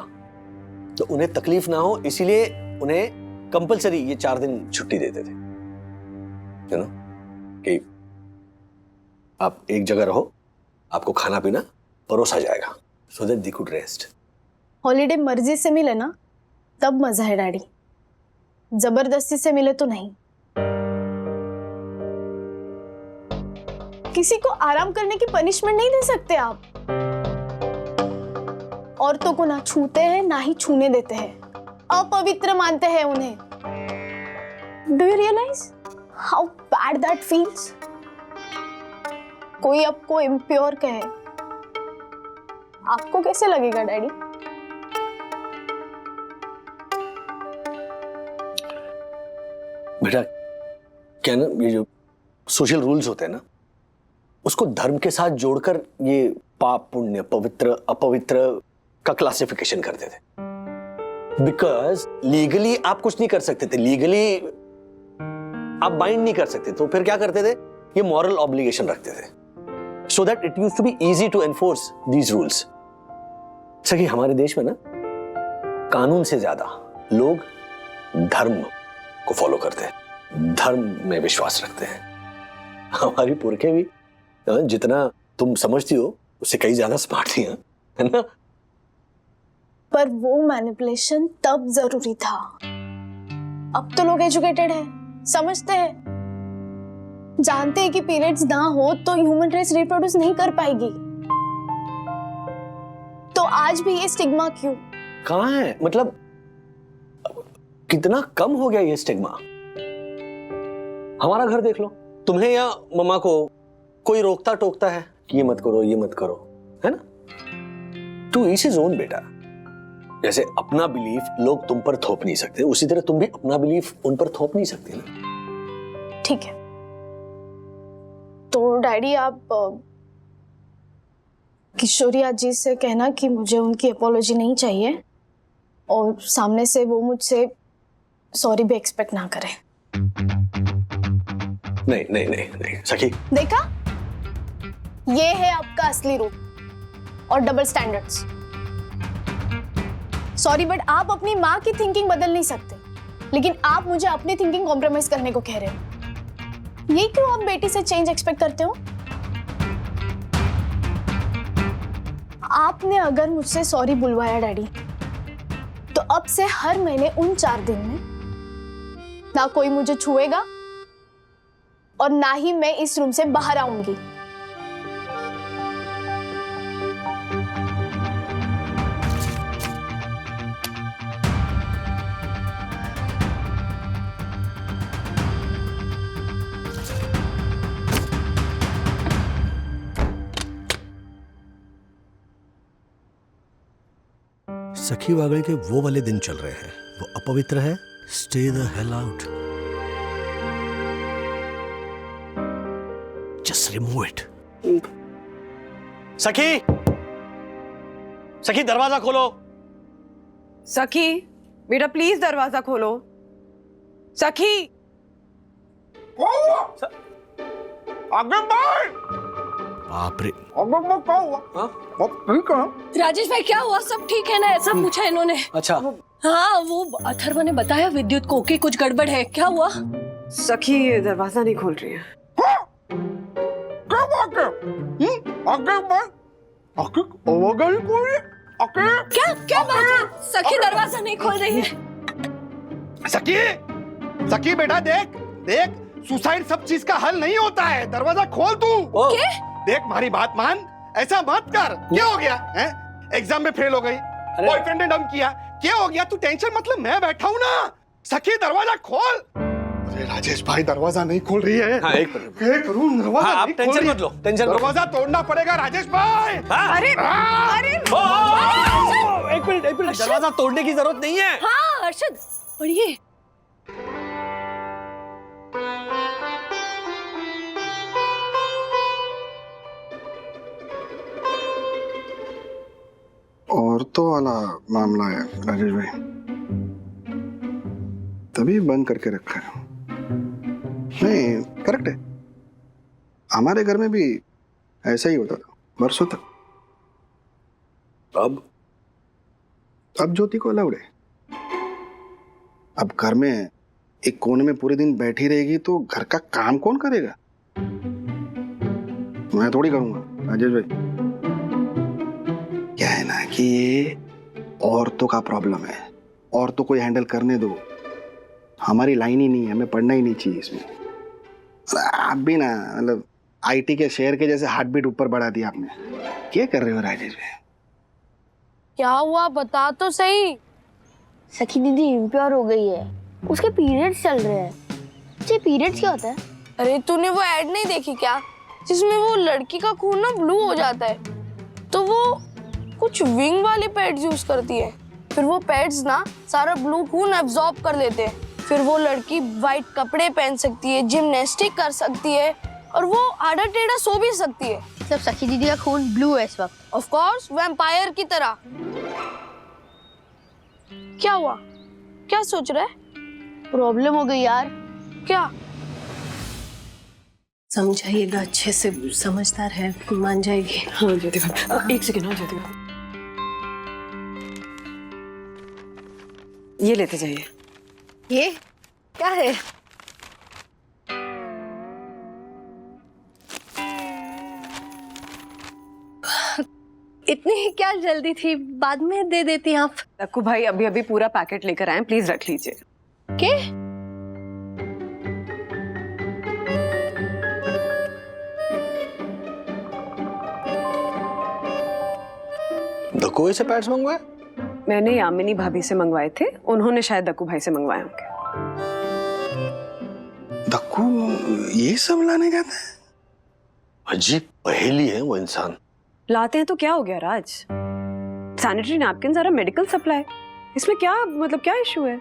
तो उन्हें तकलीफ ना हो इसीलिए उन्हें कंपलसरी ये 4 दिन छुट्टी देते थे, यू नो, कि आप एक जगह रहो, आपको खाना पीना परोसा जाएगा, so that they could rest. Holiday मर्जी से मिले ना तब मजा है डैडी, जबरदस्ती से मिले तो नहीं। किसी को आराम करने की पनिशमेंट नहीं दे सकते आप। औरतों को ना छूते हैं ना ही छूने देते हैं, अपवित्र मानते हैं उन्हें। Do you realise how bad that feels? कोई आपको इम्प्योर कहे, आपको कैसे लगेगा डैडी? बेटा, क्या ना, ये जो सोशल रूल्स होते हैं ना, उसको धर्म के साथ जोड़कर ये पाप पुण्य, पवित्र अपवित्र का क्लासिफिकेशन करते थे। बिकॉज लीगली आप कुछ नहीं कर सकते थे, लीगली आप बाइंड नहीं कर सकते, तो फिर क्या करते थे? ये मॉरल ऑब्लिगेशन रखते थे, so that it used to be easy to enforce these rules. सही, हमारे देश में ना कानून से ज्यादा लोग धर्म को फॉलो करते हैं, धर्म में विश्वास रखते हैं। हमारी पुरखे भी जितना तुम समझती हो उससे कई ज्यादा स्मार्ट थी, है ना? पर वो मैनिपुलेशन तब जरूरी था। अब तो लोग एजुकेटेड हैं, समझते हैं, जानते हैं कि पीरियड्स ना हो तो ह्यूमन रेस रिप्रोड्यूस नहीं कर पाएगी। तो आज भी ये स्टिग्मा क्यों? कहाँ है? मतलब कितना कम हो गया ये स्टिग्मा। हमारा घर देख लो, तुम्हें या मम्मा को कोई रोकता टोकता है कि ये मत करो, ये मत करो, है ना? टू ईच हिज ओन बेटा। जैसे अपना बिलीफ लोग तुम पर थोप नहीं सकते, उसी तरह तुम भी अपना बिलीफ उन पर थोप नहीं सकते ना। ठीक है, तो डैडी आप किशोरी आजी से कहना कि मुझे उनकी अपॉलॉजी नहीं चाहिए और सामने से वो मुझसे सॉरी भी एक्सपेक्ट ना करें। नहीं नहीं नहीं नहीं सखी, देखा, ये है आपका असली रूप और डबल स्टैंडर्ड्स। सॉरी बट आप अपनी माँ की थिंकिंग बदल नहीं सकते, लेकिन आप मुझे अपनी थिंकिंग कॉम्प्रोमाइज करने को कह रहे हो। ये क्यों आप बेटी से चेंज एक्सपेक्ट करते हो? आपने अगर मुझसे सॉरी बुलवाया डैडी, तो अब से हर महीने उन 4 दिन में ना कोई मुझे छुएगा और ना ही मैं इस रूम से बाहर आऊंगी। सखी वागड़ के वो वाले दिन चल रहे हैं, वो अपवित्र है। Stay the hell out, just remove it. सखी, सखी दरवाजा खोलो। सखी बेटा प्लीज दरवाजा खोलो। सखी बाप रे, राजेश भाई क्या हुआ? सब ठीक है ना? ऐसा पूछा इन्होंने। अच्छा, हाँ, वो अथर्व ने बताया विद्युत को कि कुछ गड़बड़ है। क्या हुआ? सखी ये दरवाजा नहीं खोल रही है। क्या क्या बात है? सखी दरवाजा नहीं खोल रही है। सखी, सखी बेटा देख देख, सुसाइड सब चीज का हल नहीं होता है, दरवाजा खोल तू। क्या? देख हमारी बात मान, ऐसा मत कर। क्या हो गया है? एग्जाम में फेल हो गई, बॉयफ्रेंड ने डम किया, क्या हो गया? तू टेंशन मतलब, मैं बैठा हूं ना। सखी दरवाजा खोल। अरे राजेश भाई दरवाजा नहीं खोल रही है। हाँ, एक मिनट। दरवाजा हाँ, आप नहीं खोल टेंशन रही है। मत लो, टेंशन मत लो। दरवाजा तोड़ना पड़ेगा राजेश भाई। हाँ? अरे एक मिनट, दरवाजा तोड़ने की जरूरत नहीं है। हाँ अर्शद पढ़िए। औरतों वाला मामला है राजेश भाई, तभी बंद करके रखा है। नहीं करेक्ट है, हमारे घर में भी ऐसा ही होता था बरसों तक। अब ज्योति को अलाउड है। अब घर में एक कोने में पूरे दिन बैठी रहेगी तो घर का काम कौन करेगा? मैं थोड़ी करूंगा राजेश भाई। क्या है ना कि ये औरतों का प्रॉब्लम है, औरतों को हैंडल करने दो। हमारी लाइन ही नहीं है, हमें पढ़ना ही नहीं चाहिए इसमें। आप भी ना मतलब आईटी के शेयर के जैसे हार्ट बीट ऊपर बढ़ा दिया आपने। क्या कर रहे हो राजेश भाई? क्या हुआ बता तो सही। सखी दीदी इम्प्योर हो गई है, उसके पीरियड्स चल रहे हैं। ये पीरियड्स क्या होता है? अरे तूने वो ऐड नहीं देखी क्या, जिसमें वो लड़की का खून ना ब्लू हो जाता है, तो वो कुछ विंग वाले पैड्स यूज करती है। फिर वो पैड्स ना सारा ब्लू खून एब्जॉर्ब कर लेते हैं। फिर वो लड़की वाइट कपड़े पहन सकती है, जिम्नास्टिक कर सकती है, और वो आधा टेढ़ा सो भी सकती है। मतलब सखी दीदी का खून ब्लू है इस वक्त? ऑफ कोर्स, वैम्पायर की तरह। क्या हुआ, क्या सोच रहा है? प्रॉब्लम हो गई यार। क्या? समझाइएगा अच्छे से, समझदार है, मान जाएगी। हाँ ज्योति भाभी, एक सेकेंड। हाँ ज्योति भाभी, ये लेते जाइए। ये क्या है? इतनी क्या जल्दी थी, बाद में दे देती आप। दक्कू भाई अभी अभी पूरा पैकेट लेकर आए, प्लीज रख लीजिए। के? दक्कू से पैड्स मंगवाए? मैंने यामिनी भाभी से मंगवाए थे, उन्होंने शायद दक्कू भाई से मंगवाए होंगे। दक्कू ये सब लाने जाता है? अजीब पहेली है वो इंसान। लाते हैं तो क्या हो गया राज? सैनिटरी नैपकिन जरा मेडिकल सप्लाई, इसमें क्या मतलब क्या इशू है?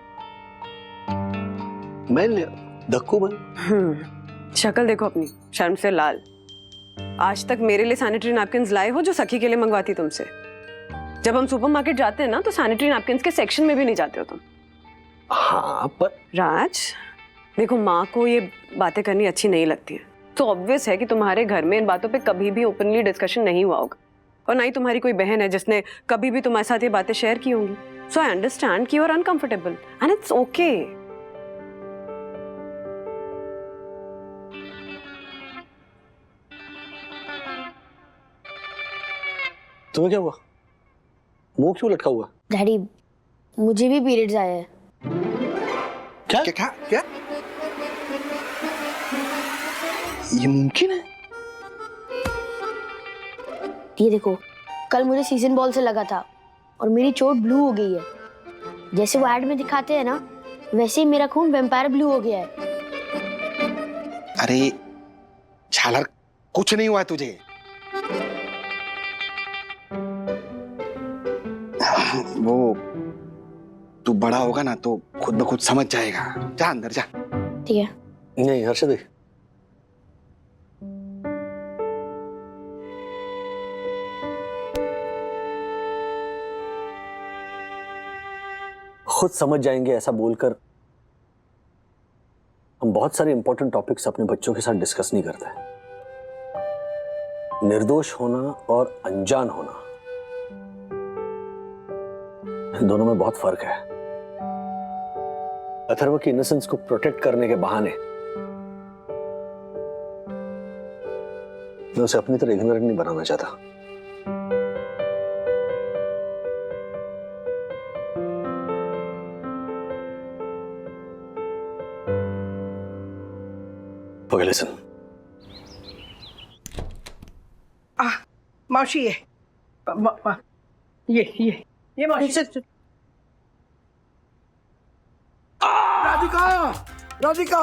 मैं दक्कू भाई। शक्ल देखो अपनी, शर्म से लाल। आज तक मेरे लिए सैनिटरी नैपकिन्स लाए हो जो सखी के लिए मंगवाती तुमसे। जब हम सुपरमार्केट जाते हैं ना तो सैनिटरी नैपकिन्स के सेक्शन में भी नहीं जाते हो तुम। हाँ पर राज देखो, माँ को ये बातें करनी अच्छी नहीं लगती है, तो ऑब्वियस है कि तुम्हारे घर में इन बातों पे कभी भी ओपनली डिस्कशन नहीं हुआ होगा, और ना ही तुम्हारी कोई बहन है जिसने कभी भी तुम्हारे साथ ये बातें शेयर की होंगी। सो आई अंडरस्टैंड कि you are uncomfortable and it's okay. तुम्हें क्या हुआ? मुंह क्यों लटका हुआ? डैडी मुझे भी पीरियड्स आए हैं। क्या क्या क्या क्या? ये मुमकिन है? ये देखो, कल मुझे सीजन बॉल से लगा था और मेरी चोट ब्लू हो गई है। जैसे वो ऐड में दिखाते हैं ना, वैसे ही मेरा खून वैम्पायर ब्लू हो गया है। अरे झालर, कुछ नहीं हुआ है तुझे। वो तू बड़ा होगा ना तो खुद ब खुद समझ जाएगा। जा अंदर जा। ठीक है। नहीं हर्षद, खुद समझ जाएंगे ऐसा बोलकर हम बहुत सारे इंपॉर्टेंट टॉपिक्स अपने बच्चों के साथ डिस्कस नहीं करते। निर्दोष होना और अनजान होना, दोनों में बहुत फर्क है। अथर्व की इनोसेंस को प्रोटेक्ट करने के बहाने मैं उसे अपनी तरह इग्नोरेंट नहीं बनाना चाहता। Okay, listen. मौसी ये ये मौसी राधिका, राधिका,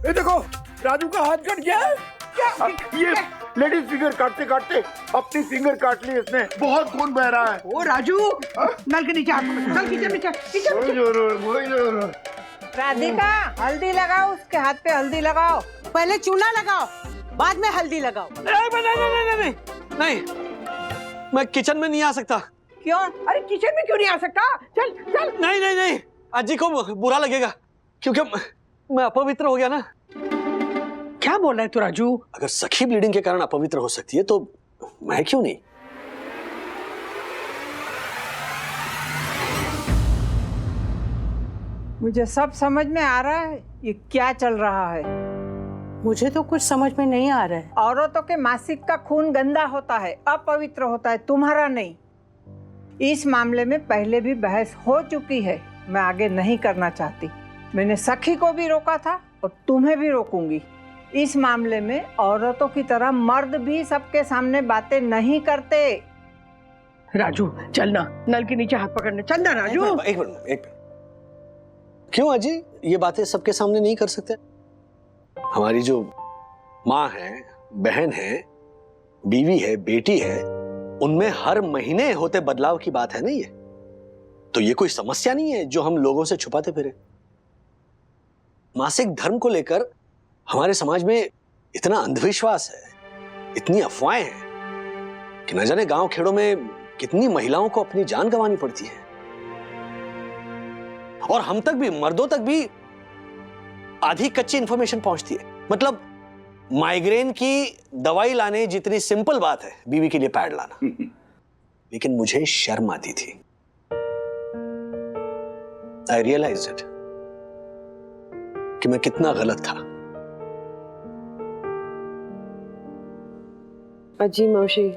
ये देखो राजू का हाथ कट गया है। क्या ये लेडीज फिंगर काटते काटते अपनी फिंगर काट ली इसने, बहुत खून बह रहा है। ओ राजू, नल के नीचे हाथ पकड़, चल किचन में चल, किचन में। राधिका, हल्दी लगाओ, उसके हाथ पे हल्दी लगाओ। पहले चूना लगाओ, बाद में हल्दी लगाओ। नहीं, मैं किचन में नहीं आ सकता। क्यों? अरे किचन में क्यों नहीं आ सकता? चल चल। नहीं, अजी को बुरा लगेगा क्योंकि मैं अपवित्र हो गया ना। क्या बोल रहा है तू राजू? अगर सखी ब्लीडिंग के कारण अपवित्र हो सकती है तो मैं क्यों नहीं? मुझे सब समझ में आ रहा है ये क्या चल रहा है। मुझे तो कुछ समझ में नहीं आ रहा है। औरतों के मासिक का खून गंदा होता है, अपवित्र होता है, तुम्हारा नहीं। इस मामले में पहले भी बहस हो चुकी है, मैं आगे नहीं करना चाहती। मैंने सखी को भी रोका था और तुम्हें भी रोकूंगी। इस मामले में औरतों की तरह मर्द भी सबके सामने बातें नहीं करते। राजू चल ना, नल के नीचे हाथ पकड़ने चल ना राजू। एक मिनट। क्यों अजी ये बातें सबके सामने नहीं कर सकते? हमारी जो माँ है, बहन है, बीवी है, बेटी है, उनमें हर महीने होते बदलाव की बात है ना ये। तो ये कोई समस्या नहीं है जो हम लोगों से छुपाते फिरे। मासिक धर्म को लेकर हमारे समाज में इतना अंधविश्वास है, इतनी अफवाहें हैं कि न जाने गांव खेड़ों में कितनी महिलाओं को अपनी जान गंवानी पड़ती है। और हम तक भी, मर्दों तक भी आधी कच्ची इंफॉर्मेशन पहुंचती है। मतलब माइग्रेन की दवाई लाने जितनी सिंपल बात है बीवी के लिए पैड लाना, लेकिन मुझे शर्म आती थी। आई रियलाइज्ड इट कि मैं कितना गलत था। अजी मौसी,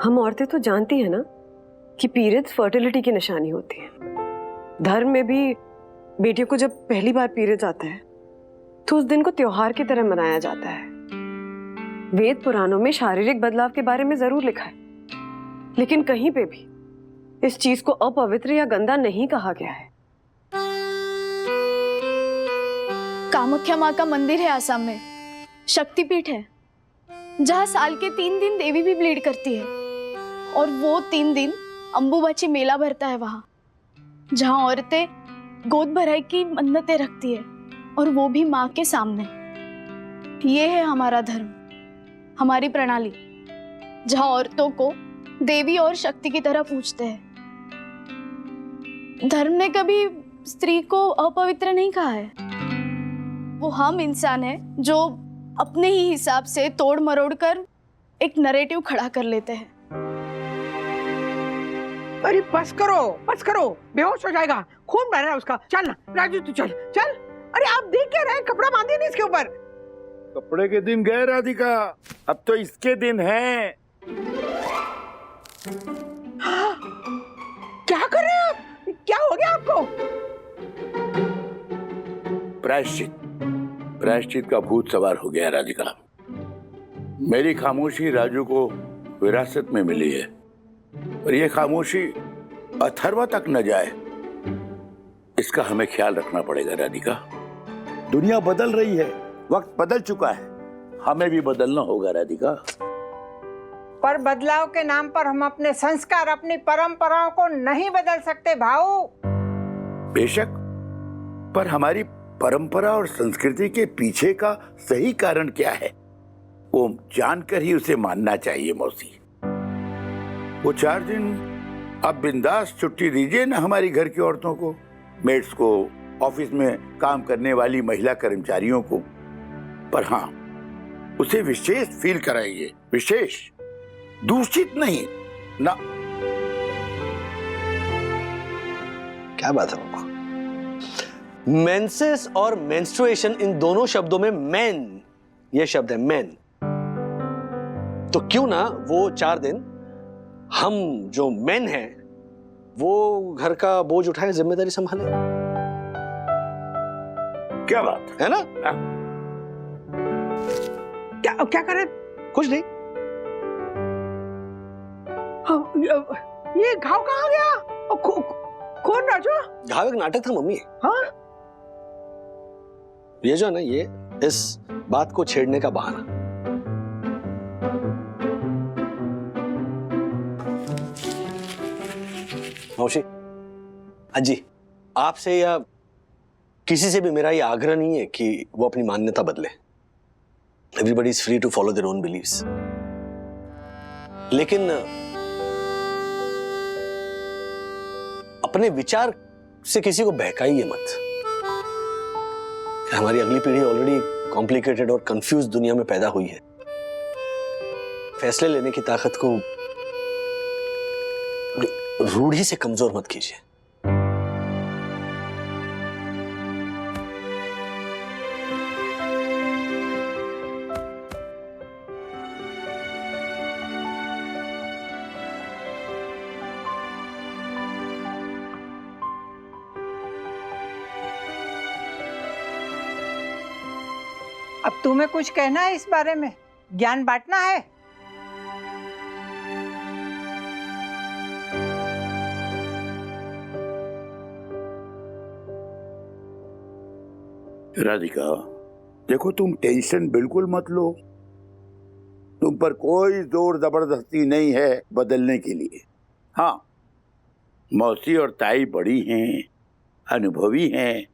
हम औरतें तो जानती हैं ना कि पीरियड्स फर्टिलिटी की निशानी होती है। धर्म में भी बेटियों को जब पहली बार पीरियड्स आता है तो उस दिन को त्योहार की तरह मनाया जाता है। वेद पुराणों में शारीरिक बदलाव के बारे में जरूर लिखा है, लेकिन कहीं पे भी इस चीज को अपवित्र या गंदा नहीं कहा गया है। कामाख्या माँ का मंदिर है आसाम में, शक्तिपीठ है, जहाँ साल के 3 दिन देवी भी ब्लीड करती है। और वो 3 दिन अंबुबाची मेला भरता है वहाँ, जहाँ औरतें गोद भराई की मन्नतें रखती है, और वो भी माँ के सामने। ये है हमारा धर्म, हमारी प्रणाली, जहाँ औरतों को देवी और शक्ति की तरह पूजते हैं। धर्म ने कभी स्त्री को अपवित्र नहीं कहा है। वो हम इंसान हैं जो अपने ही हिसाब से तोड़ मरोड़ कर एक नैरेटिव खड़ा कर लेते हैं। अरे बस करो, बेहोश हो जाएगा, खून बह रहा है उसका। चल ना राजू, तू चल। अरे आप देख क्या रहे हैं, कपड़ा बांधे नहीं इसके ऊपर। कपड़े के दिन गए राधिका, अब तो इसके दिन हैं। क्या कर रहे हैं आप? क्या हो गया आपको? प्रायश्चित का भूत सवार हो गया राधिका। मेरी खामोशी राजू को विरासत में मिली है, और ये खामोशी अथर्वा तक न जाए, इसका हमें ख्याल रखना पड़ेगा राधिका। दुनिया बदल रही है, वक्त बदल चुका है, हमें भी बदलना होगा राधिका। पर बदलाव के नाम पर हम अपने संस्कार, अपनी परंपराओं को नहीं बदल सकते भाऊ। बेशक, पर हमारी परंपरा और संस्कृति के पीछे का सही कारण क्या है, वो जानकर ही उसे मानना चाहिए मौसी। वो 4 दिन अब बिंदास छुट्टी दीजिए ना हमारी घर की औरतों को, मेड्स को, ऑफिस में काम करने वाली महिला कर्मचारियों को। पर हाँ, उसे विशेष फील कराइए, विशेष, दूषित नहीं ना। क्या बात है बाबा? मेंसेस और मेंस्ट्रुएशन, इन दोनों शब्दों में मेन ये शब्द है, मेन। तो क्यों ना वो 4 दिन हम जो मेन हैं वो घर का बोझ उठाए, जिम्मेदारी संभाले। क्या बात है ना? क्या कर रहे? कुछ नहीं। ये घाव कहाँ गया? कौन राजू? घाव एक नाटक था मम्मी। हाँ? ये जो है ना, ये इस बात को छेड़ने का बहाना। मौसी, अजी, आपसे या किसी से भी मेरा ये आग्रह नहीं है कि वो अपनी मान्यता बदले। Everybody is free to follow their own beliefs. लेकिन अपने विचार से किसी को बहकाइए मत। हमारी अगली पीढ़ी ऑलरेडी कॉम्प्लिकेटेड और कंफ्यूज दुनिया में पैदा हुई है। फैसले लेने की ताकत को रूढ़ी से कमजोर मत कीजिए। अब तुम्हें कुछ कहना है इस बारे में? ज्ञान बांटना है? राधिका, देखो तुम टेंशन बिल्कुल मत लो। तुम पर कोई जोर जबरदस्ती नहीं है बदलने के लिए। हाँ, मौसी और ताई बड़ी हैं, अनुभवी हैं,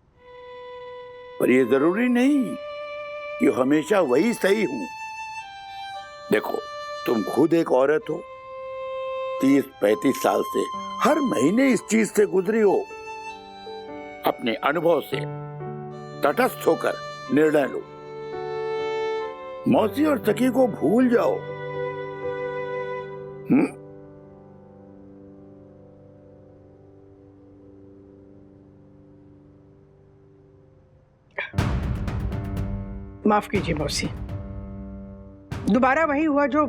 पर ये जरूरी नहीं कि हमेशा वही सही हूं। देखो, तुम खुद एक औरत हो, 30-35 साल से हर महीने इस चीज से गुजरी हो। अपने अनुभव से तटस्थ होकर निर्णय लो। मौसी और सखी को भूल जाओ। माफ कीजिए मौसी, दोबारा वही हुआ जो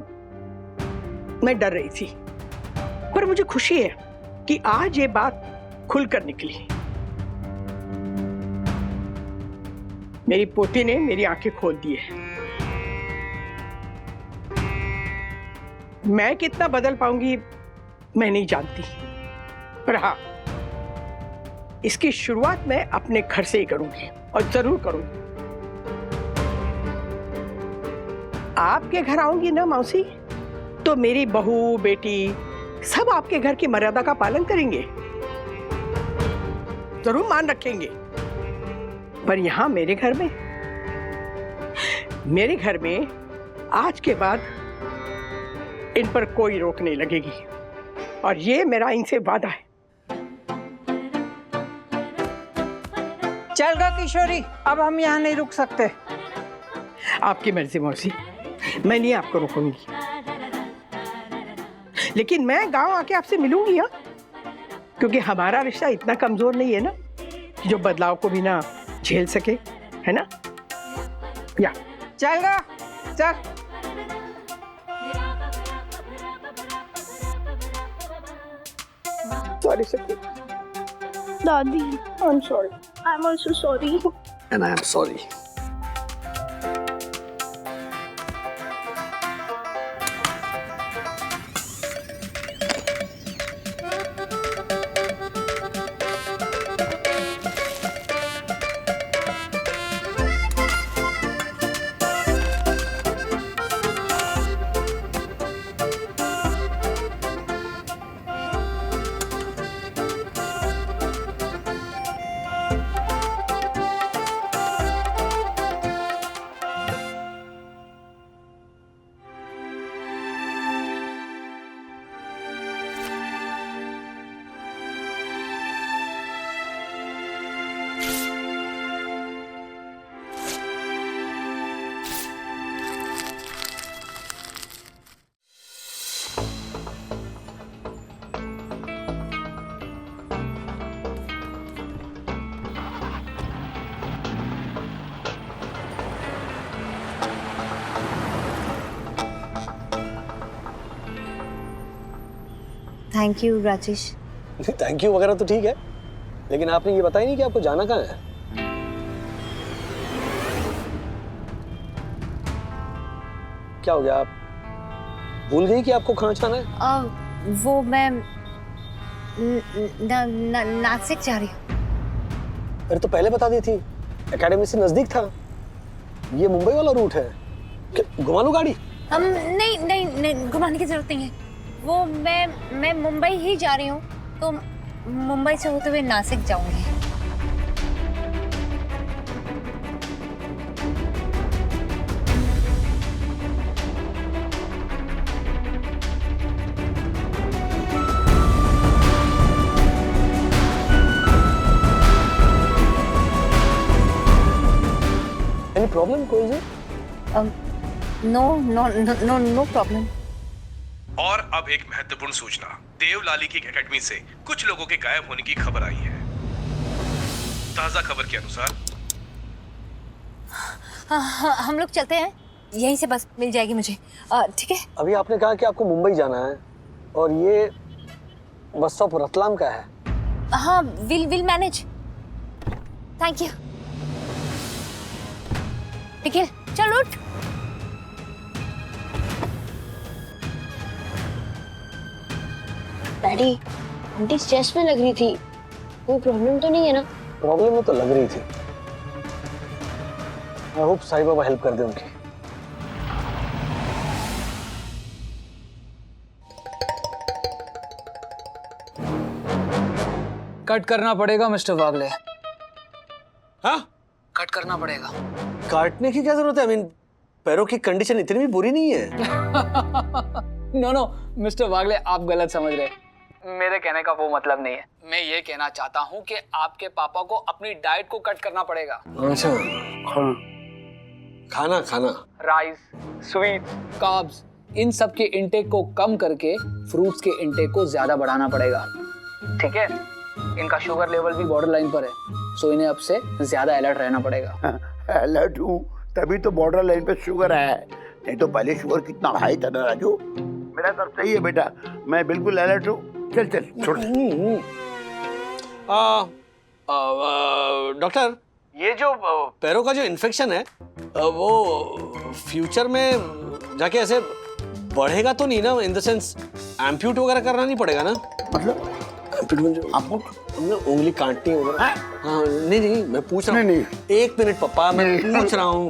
मैं डर रही थी। पर मुझे खुशी है कि आज ये बात खुलकर निकली। मेरी पोती ने मेरी आंखें खोल दी है। मैं कितना बदल पाऊंगी मैं नहीं जानती, पर हाँ, इसकी शुरुआत मैं अपने घर से ही करूंगी और जरूर करूंगी। आपके घर आऊंगी ना मौसी, तो मेरी बहू बेटी सब आपके घर की मर्यादा का पालन करेंगे, जरूर मान रखेंगे। पर यहां मेरे घर में आज के बाद इन पर कोई रोक नहीं लगेगी, और ये मेरा इनसे वादा है। चल गा किशोरी, अब हम यहाँ नहीं रुक सकते। आपकी मर्जी मौसी, मैं नहीं आपको रोकूंगी, लेकिन मैं गांव आके आपसे मिलूंगी। हाँ, क्योंकि हमारा रिश्ता इतना कमजोर नहीं है ना जो बदलाव को भी ना झेल सके, है ना? या चल गा, चल। सॉरी सखी। दादी, I am sorry. I am also sorry. And I am sorry. Thank you Rajesh. Thank you वगैरह तो ठीक है, लेकिन आपने ये बताया नहीं कि आपको जाना कहाँ है। क्या हो गया, आप भूल गई कि आपको कहाँ जाना है? वो मैं नासिक जा रही हूँ। अरे तो पहले बता दी थी, एकेडमी से नजदीक था। ये मुंबई वाला रूट है, घुमा लूं गाड़ी? नहीं नहीं नहीं, घुमाने की जरूरत नहीं है। वो मैं मुंबई ही जा रही हूँ, तो मुंबई से होते हुए नासिक जाऊंगी। Any problem, कोई जी? No problem. और अब एक महत्वपूर्ण सूचना, देवलाली की एकेडमी से कुछ लोगों के गायब होने की खबर आई है। ताजा खबर के अनुसार हम लोग चलते हैं, यहीं से बस मिल जाएगी मुझे, ठीक है? अभी आपने कहा कि आपको मुंबई जाना है और ये बस स्टॉप रतलाम का है। हाँ, विल मैनेज। Thank you. ठीक है, चल उठ। डैडी, आंटी स्ट्रेस में लग रही थी, कोई प्रॉब्लम तो नहीं है ना? प्रॉब्लम में तो लग रही थी। I hope Sai Baba help कर दे उनकी। कट करना पड़ेगा मिस्टर वागले। हाँ, कट करना पड़ेगा। काटने की क्या जरूरत है? पैरों की कंडीशन इतनी भी बुरी नहीं है। नो मिस्टर वागले, आप गलत समझ रहे। मेरे कहने का वो मतलब नहीं है। मैं ये कहना चाहता हूँ कि आपके पापा को अपनी डाइट को कट करना पड़ेगा। अच्छा, खाना राइस, स्वीट्स, कार्ब्स, इन सब के इंटेक को कम करके फ्रूट्स के इंटेक को ज्यादा बढ़ाना पड़ेगा, ठीक है? इनका शुगर लेवल भी बॉर्डर लाइन पर है, सो इन्हें अब से ज्यादा अलर्ट रहना पड़ेगा। अलर्ट हूँ, तभी तो बॉर्डर लाइन पे शुगर है, नहीं तो पहले शुगर कितना हाई था ना राजू। मेरा सब सही है बेटा, मैं बिल्कुल अलर्ट हूँ। चल छोड़। डॉक्टर, ये जो पैरों का जो इन्फेक्शन है वो फ्यूचर में जाके ऐसे बढ़ेगा तो नहीं ना? इन द सेंस एम्प्यूट वगैरह करना नहीं पड़ेगा ना? मतलब आपको हमने उंगली काटनी वगैरह? हाँ, नहीं मैं पूछ रहा हूँ। नहीं, एक मिनट पापा, मैं पूछ रहा हूँ।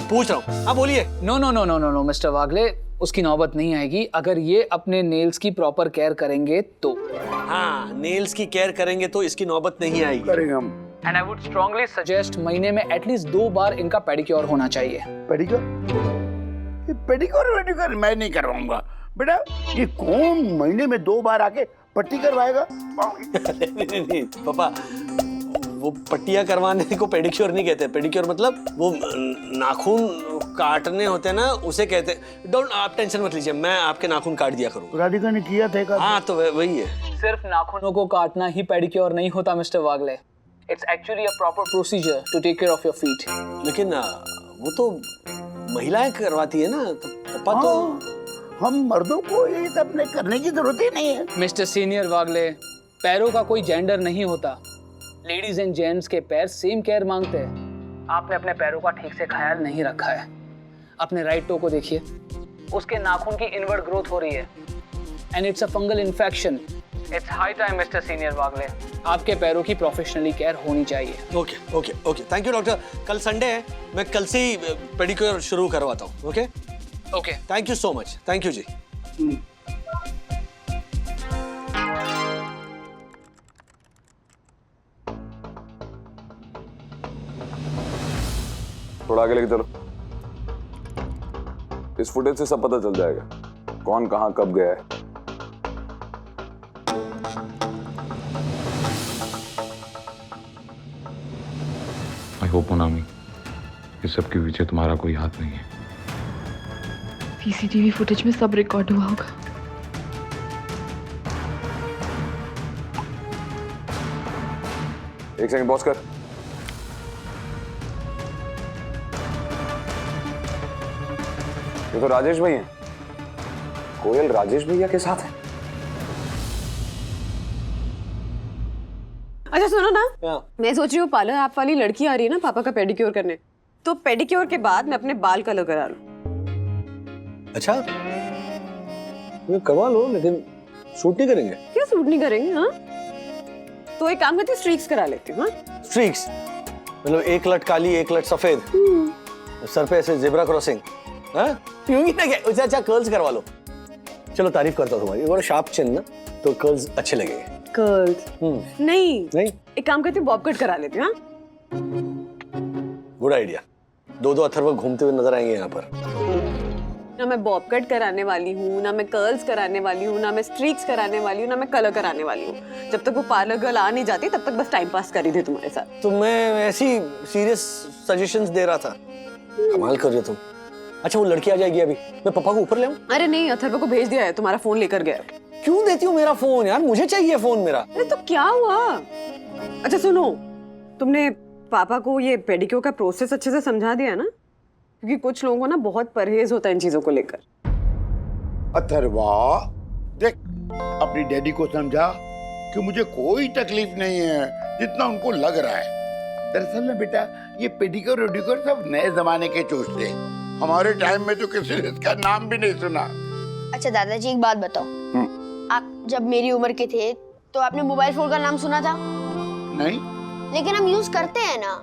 हाँ बोलिए। नो मिस्टर वागले, उसकी नौबत नहीं आएगी अगर ये अपने नेल्स की प्रॉपर केयर करेंगे तो। हाँ, नेल्स की केयर करेंगे तो इसकी नौबत नहीं आएगी। करेंगे हम। And I would strongly suggest महीने में एटलीस्ट 2 बार इनका पेडिक्योर होना चाहिए। पेडिक्योर मैं नहीं करवाऊंगा बेटा। ये कौन महीने में 2 बार आके पट्टी करवाएगा? नहीं पापा, वो पट्टियां करवाने को पेडिक्योर नहीं कहते। पेडिक्योर मतलब वो नाखून काटने होते हैं ना, उसे कहते हैं। डोंट, आप टेंशन मत लीजिए, मैं आपके नाखून काट दिया करूँ। राधिका ने किया था। हाँ, तो वही है। सिर्फ नाखूनों को काटना ही पेडिक्योर नहीं होता mister Wagle. It's actually a proper procedure to take care of your feet. लेकिन वो तो महिलाएं करवाती है ना, तो पापा तो हम मर्दों को ये सब करने की जरूरत ही नहीं है। मिस्टर सीनियर वागले, पैरों का कोई जेंडर नहीं होता। लेडीज एंड जेंट्स के पैर सेम केयर मांगते हैं। आपने अपने पैरों का ठीक से ख्याल नहीं रखा है। अपने राइट टो को देखिए, उसके नाखून की इनवर्ड ग्रोथ हो रही है and it's a fungal infection. It's high time mister senior Wagle, आपके पैरों की प्रोफेशनली केयर होनी चाहिए। Okay, thank you doctor. कल संडे है, मैं कल से ही पेडिक्योर शुरू करवाता हूँ। Okay, thank you so much. Thank you ji. थोड़ा आगे लेके चलो, इस फुटेज से सब पता चल जाएगा कौन कहां कब गया है। आई होप मोनामी, इस सब के पीछे तुम्हारा कोई हाथ नहीं है। सीसीटीवी फुटेज में सब रिकॉर्ड हुआ होगा। एक सेकंड पॉज कर। ये तो राजेश भाई हैं। कोयल राजेश भैया के साथ है। अच्छा सुनो ना, मैं सोच रही हूँ पार्लर आप वाली लड़की आ रही है ना पापा का पेडिक्योर करने, तो पेडिक्योर के बाद मैं अपने बाल कलर करा लूं। अच्छा, ये करवा लो, लेकिन शूट नहीं करेंगे। क्यों शूट नहीं करेंगे? हाँ, तो एक काम करती, स्ट्रीक्स करा लेती हूँ। स्ट्रीक्स मतलब एक लट काली एक लट सफेद, सर पे ऐसे जेब्रा क्रॉसिंग, हाँ क्योंकि ना क्या उससे अच्छा कर्ल्स करवा लो। चलो तारीफ करता हूँ तुम्हारी, बड़ा शार्प चिन ना, तो कर्ल्स अच्छे लगेंगे। कर्ल्स नहीं, एक काम करती हूँ, बॉब कट करा लेती हूँ। गुड आइडिया, दो दो अथर्व घूमते हुए नजर आएंगे यहाँ पर। ना मैं बॉब कट कराने वाली हूँ, ना मैं कर्ल्स कराने वाली हूँ, ना मैं स्ट्रीक्स कराने वाली हूँ, ना मैं कलर कराने वाली हूँ। जब तक वो पार्लर गर्ल आ नहीं जाती तब तक बस टाइम पास कर रही थी तुम्हारे साथ। तो मैं ऐसी सीरियस सजेशंस दे रहा था। कमाल कर रहे हो तुम। अच्छा वो लड़की आ जाएगी अभी, मैं पापा को ऊपर ले आऊं? अरे नहीं, अथर्व को भेज दिया है, तुम्हारा फोन लेकर गया। क्यों देती हो मेरा फोन यार, मुझे चाहिए फोन मेरा। अरे तो क्या हुआ? अच्छा सुनो, तुमने पापा को ये पेडिक्योर का प्रोसेस अच्छे से समझा दिया ना? क्योंकि कुछ लोगों को ना बहुत परहेज होता है इन चीजों को लेकर। अथर्वा देख, अपनी डैडी को समझा कि मुझे कोई तकलीफ नहीं है जितना उनको लग रहा है। दरअसल ना बेटा, ये पेडिक्योर वेडिक्योर सब नए जमाने के चोचले हैं। हमारे टाइम में तो किसी ने इसका नाम भी नहीं सुना। अच्छा दादाजी एक बात बताओ, आप जब मेरी उम्र के थे तो आपने मोबाइल फोन का नाम सुना था? नहीं। लेकिन हम यूज करते हैं ना।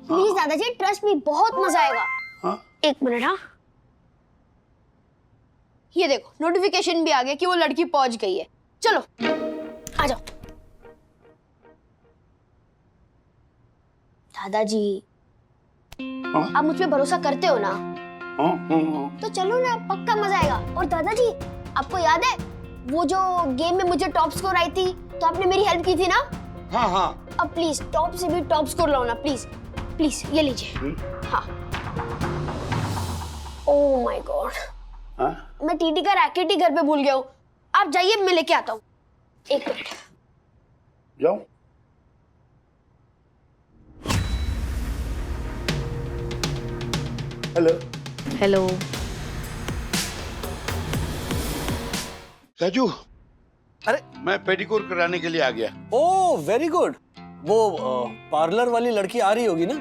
प्लीज दादाजी ट्रस्ट मी, बहुत मजा आएगा। हाँ? एक मिनट। हाँ ये देखो नोटिफिकेशन भी आ गया कि वो लड़की पहुंच गई है। चलो आ जाओ। दादाजी आप मुझ पे भरोसा करते हो ना? तो चलो ना, पक्का मजा आएगा। और दादाजी आपको याद है वो जो गेम में मुझे टॉप स्कोर आई थी, तो आपने मेरी हेल्प की थी ना? हाँ हाँ। अब प्लीज टॉप से भी टॉप स्कोर लाओ ना, प्लीज प्लीज। ये लीजिए। हाँ। ओह माय गॉड, मैं टीटी का रैकेट ही घर पे भूल गया हूँ। आप जाइए, मैं लेके आता हूँ। एक मिनट। जाओ। हेलो। हेलो राजू, अरे मैं पेडिक्योर कराने के लिए आ गया। Oh very good. वो पार्लर वाली लड़की आ रही होगी ना?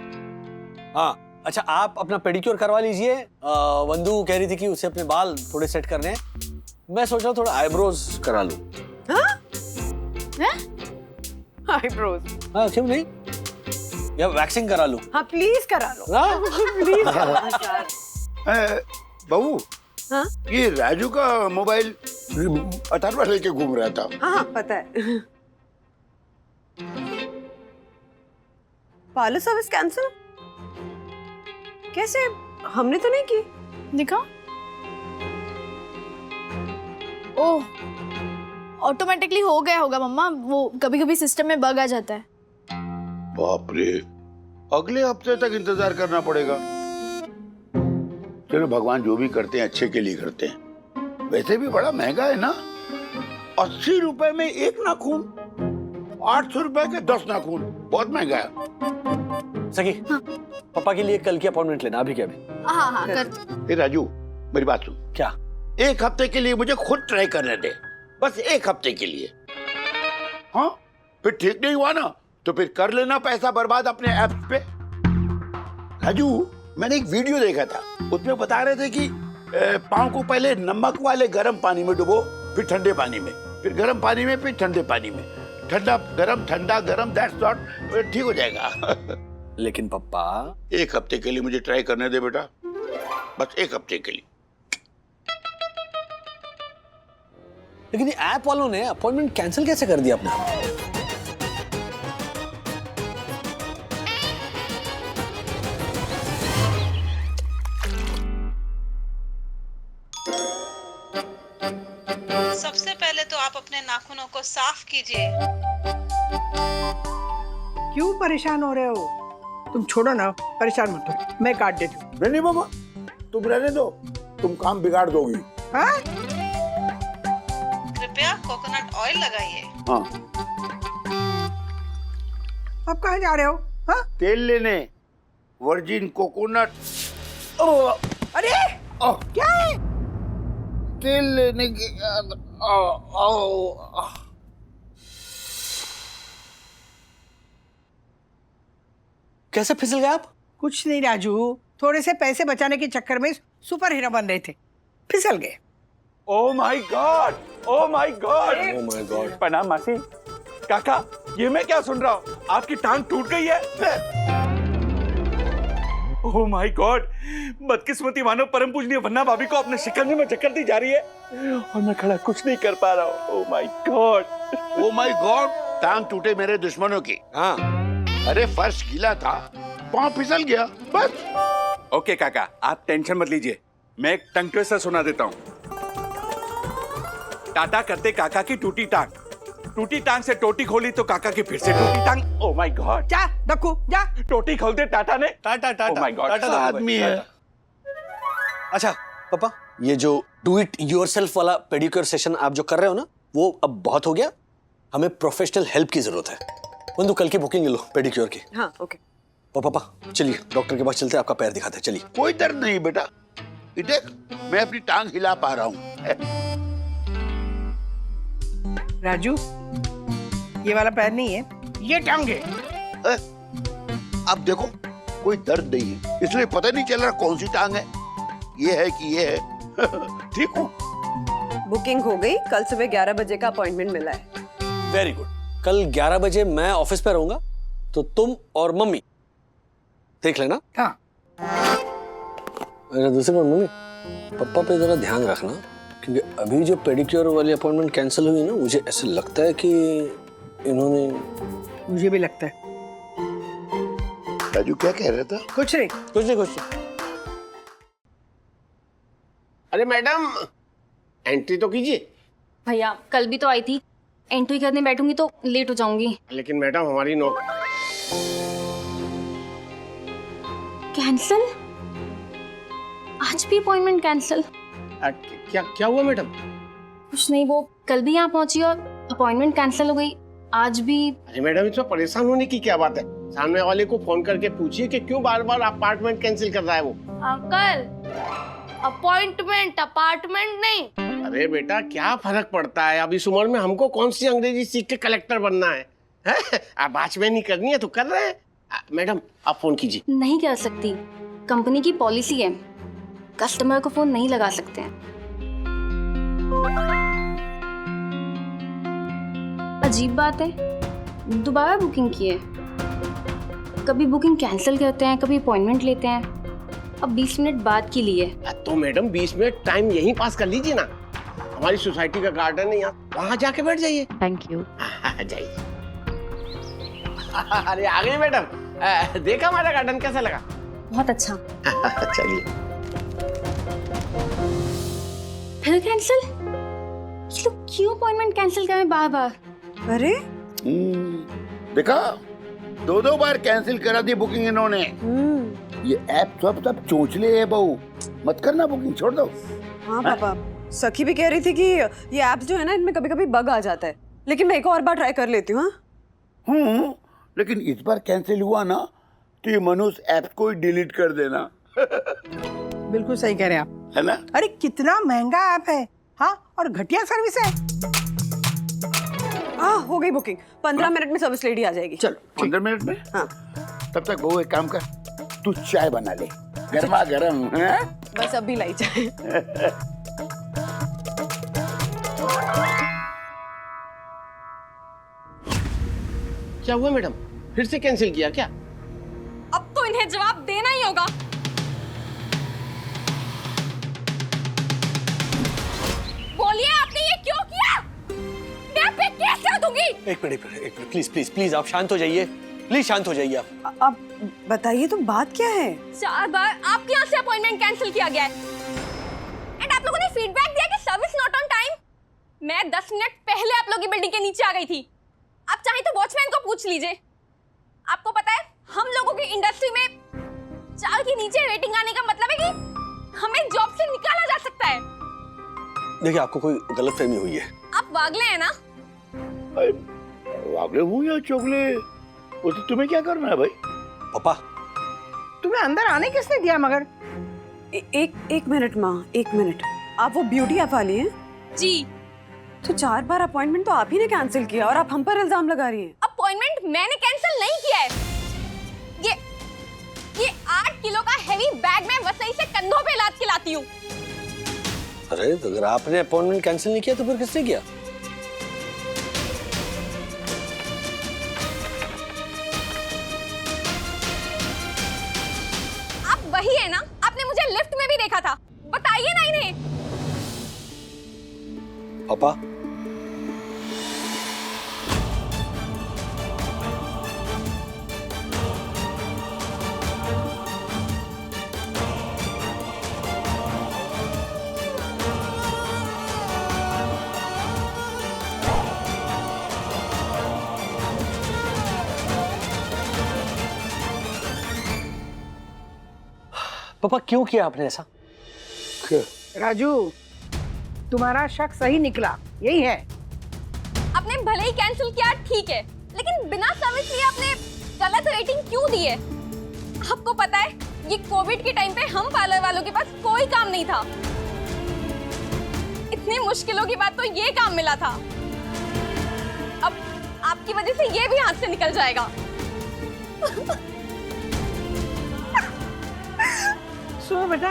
हाँ अच्छा, आप अपना पेडिक्योर करवा लीजिए। वंदू कह रही थी कि उसे अपने बाल थोड़े सेट करने हैं। मैं सोच रहा हूँ थोड़ा आईब्रोज करा लूं। आईब्रोज? हाँ क्यों नहीं, या वैक्सिंग करा लूं? हाँ प्लीज करा लो। प्लीज करा लो। बहू, हाँ? ये राजू का मोबाइल अथर्वा लेके घूम रहा था। हाँ पता है। Parlour service cancel? कैसे? हमने तो नहीं की। दिखा। ओह ऑटोमेटिकली हो गया होगा मम्मा, वो कभी कभी सिस्टम में बग आ जाता है। बाप रे, अगले हफ्ते तक इंतजार करना पड़ेगा। चलो भगवान जो भी करते हैं अच्छे के लिए करते हैं। वैसे भी बड़ा महंगा है ना, 80 रुपए में एक नाखून, 800 रुपए के 10 नाखून, बहुत महंगा है। सखी, पापा के लिए कल की अपॉइंटमेंट लेना अभी क्या अभी? हाँ हाँ कर। ए राजू मेरी बात सुन। क्या? एक हफ्ते के लिए मुझे खुद ट्राई करने दे, बस एक हफ्ते के लिए। हाँ फिर ठीक नहीं हुआ ना तो फिर कर लेना पैसा बर्बाद अपने ऐप्स पे। राजू मैंने एक वीडियो देखा था, उसमें बता रहे थे कि पाँव को पहले नमक वाले गर्म पानी में डुबो, फिर ठंडे पानी में, फिर गर्म पानी में, फिर ठंडे पानी में, ठंडा गरम, दैट्स नॉट, ठीक हो जाएगा। लेकिन पापा एक हफ्ते के लिए मुझे ट्राई करने दे बेटा, बस एक हफ्ते के लिए। लेकिन ये ऐप वालों ने अपॉइंटमेंट कैंसिल कैसे कर दिया अपना? सबसे पहले तो आप अपने नाखूनों को साफ कीजिए। क्यों परेशान हो रहे हो? तुम छोड़ो ना, परेशान मत हो, मैं काट देती हूँ। नहीं बाबा, तुम रहने दो, तुम काम बिगाड़ दोगी। हाँ? कृपया कोकोनट ऑयल लगाइए। हाँ। अब कहाँ जा रहे हो? हाँ? तेल लेने, वर्जिन कोकोनट। अरे क्या है? तेल लेने के कैसे फिसल गए आप? कुछ नहीं राजू, थोड़े से पैसे बचाने के चक्कर में सुपर हीरो बन रहे थे, फिसल गए। Oh my God, oh my God, oh my God. प्रणाम मासी। काका, ये मैं क्या सुन रहा हूँ? आपकी टांग टूट गई है? ओह माय गॉड, बदकिस्मती मानो परम पूजनीय वन्ना भाभी को अपने शिकंजे में जकड़ दी जा रही है और मैं खड़ा कुछ नहीं कर पा रहा हूँ। Oh my God, oh my God, टांग टूटे मेरे दुश्मनों की। हाँ, अरे फर्श गीला था, पाँव फिसल गया, बस। ओके काका, आप टेंशन मत लीजिए, मैं एक टंग ट्विस्टर सुना देता हूँ। टाटा करते काका की टूटी टांग, टूटी टांग से टोटी खोली तो काका की फिर से टूटी टांग। ओह माय गॉड, जा दक्कू जा, टोटी खोल दे टाटा ने। Tata Tata, oh my God, Tata आदमी है। अच्छा पापा, ये जो डू इट योरसेल्फ वाला पेडिक्योर सेशन आप जो कर रहे हो ना, वो अब बहुत हो गया, हमें प्रोफेशनल हेल्प की जरूरत है। बंधु कल की बुकिंग ले लो पेडिक्योर की। हाँ ओके। और पापा चलिए डॉक्टर के पास चलते हैं, आपका पैर दिखाते हैं, चलिए। कोई दर्द नहीं बेटा, देख मैं अपनी टांग हिला पा रहा हूँ। राजू, ये वाला पैर नहीं है, ये टांग है। अब देखो कोई दर्द नहीं है, इसलिए पता नहीं चल रहा कौन सी टांग है, ये है कि ये है। ठीक हूँ। बुकिंग हो गई, कल सुबह 11 बजे का अपॉइंटमेंट मिला है। वेरी गुड, कल 11 बजे मैं ऑफिस पे रहूंगा, तो तुम और मम्मी देख लेना। हाँ। अरे दूसरी बात मम्मी, पापा पे जरा ध्यान रखना, क्योंकि अभी जो पेडिक्योर वाली अपॉइंटमेंट कैंसिल हुई ना, मुझे ऐसे लगता है कि इन्होंने। मुझे भी लगता है। राजू क्या कह रहा था? कुछ नहीं। अरे मैडम, एंट्री तो कीजिए। भैया कल भी तो आई थी, एंट्री करने बैठूंगी तो लेट हो जाऊंगी। लेकिन मैडम हमारी नौक कैंसिल? आज भी अपॉइंटमेंट कैंसिल? क्या हुआ मैडम? कुछ नहीं, वो कल भी यहाँ पहुंची और अपॉइंटमेंट कैंसिल हो गई, आज भी। अरे मैडम, इसमें परेशान होने की क्या बात है? सामने वाले को फोन करके पूछिए कि क्यों बार बार अपार्टमेंट कैंसिल कर रहा है वो। अंकल, अपॉइंटमेंट अपार्टमेंट नहीं। अरे बेटा, क्या फर्क पड़ता है? अब इस उम्र में हमको कौन सी अंग्रेजी सीख के कलेक्टर बनना है? अब वॉचमैन ही करनी है तो कर रहे हैं। मैडम आप फोन कीजिए। नहीं कर सकती, कंपनी की पॉलिसी है, कस्टमर को फोन नहीं लगा सकते हैं। अजीब बात है, दोबारा बुकिंग की है, कभी बुकिंग कैंसिल करते हैं, कभी अपॉइंटमेंट लेते हैं, अब 20 मिनट बाद की लिए। तो मैडम 20 मिनट टाइम यहीं पास कर लीजिए ना, हमारी सोसाइटी का गार्डन है यहाँ, वहाँ जाके बैठ जाइए। Thank you. जाइए। अरे आ गई मैडम, देखा हमारा गार्डन कैसा लगा? बहुत अच्छा। चलिए। फिर कैंसिल? ये लोग क्यों अपॉइंटमेंट कैंसिल करें बार बार? अरे देखा, 2 बार कैंसिल करा दी बुकिंग इन्होंने। ये ऐप सब चोंचले है बहू, मत करना बुकिंग, छोड़ दो। हाँ पापा, सखी भी कह रही थी कि ये ऐप्स जो है ना, इनमें कभी कभी बग आ जाता है, लेकिन मैं एक और बार ट्राई कर लेती हूँ। लेकिन इस बार कैंसिल हुआ ना, तो ये मनुष्य ऐप को ही डिलीट कर देना। बिल्कुल सही कह रहे हैं आप, है ना? अरे कितना महंगा ऐप है, हाँ, और घटिया सर्विस है। हाँ, हो गई बुकिंग, 15 मिनट में सर्विस लेडी आ जाएगी। चलो 15 मिनट में? हाँ। तब तक वो एक काम कर, तू चाय बना ले, गर्मा गर्म। बस अभी लाई चाय। क्या हुआ मैडम, फिर से कैंसिल किया क्या? अब तो इन्हें जवाब देना ही होगा। बोलिए, आपने ये क्यों किया? मैं आप पे केस कर दूंगी। एक मिनट प्लीज आप शांत हो जाइए, प्लीज शांत हो जाइए आप। अब बताइए तो बात क्या है? 4 बार आपके यहाँ से अपॉइंटमेंट कैंसिल किया गया है, एंड आप लोगों ने फीडबैक दिया कि सर्विस नॉट ऑन टाइम। मैं 10 मिनट पहले आप लोगों की बिल्डिंग के नीचे आ गई थी, आप चाहे तो वॉचमैन को पूछ लीजिए। आपको पता है, हम लोगों की इंडस्ट्री में 4 के नीचे रेटिंग आने का मतलब है कि हमें जॉब से निकाला जा सकता है। देखिए, आपको कोई गलतफहमी हुई है। आप वागले हैं ना? वागले हूँ या चोगले, वो तो तुम्हें क्या करना है भाई? पापा, तुम्हें अंदर आने किसने दिया? मगर एक मिनट माँ, 1 मिनट। आप वो ब्यूटी ऐप वाली हैं? जी। तो 4 बार अपॉइंटमेंट तो आप ही ने कैंसिल किया और आप हम पर इल्जाम लगा रही हैं। अपॉइंटमेंट मैंने कैंसिल नहीं किया है। ये 8 किलो का हेवी बैग मैं वसई से कंधों पे लाद के लाती हूँ। अरे तो अगर आपने अपॉइंटमेंट कैंसिल नहीं किया तो फिर किसने किया? वही है ना? आपने मुझे लिफ्ट में भी देखा था। बताइए ना इन्हें। पापा, पापा क्यों किया आपने ऐसा? राजू, तुम्हारा शक सही निकला, यही है। आपने भले ही कैंसिल किया, ठीक है, लेकिन बिना सर्विस लिए आपने गलत रेटिंग क्यों दी है? आपको पता है ये कोविड के टाइम पे हम पार्लर वालों के पास कोई काम नहीं था। इतनी मुश्किलों के बाद तो ये काम मिला था। अब आपकी वजह से ये भी हाथ से निकल जाएगा। सुनो बेटा,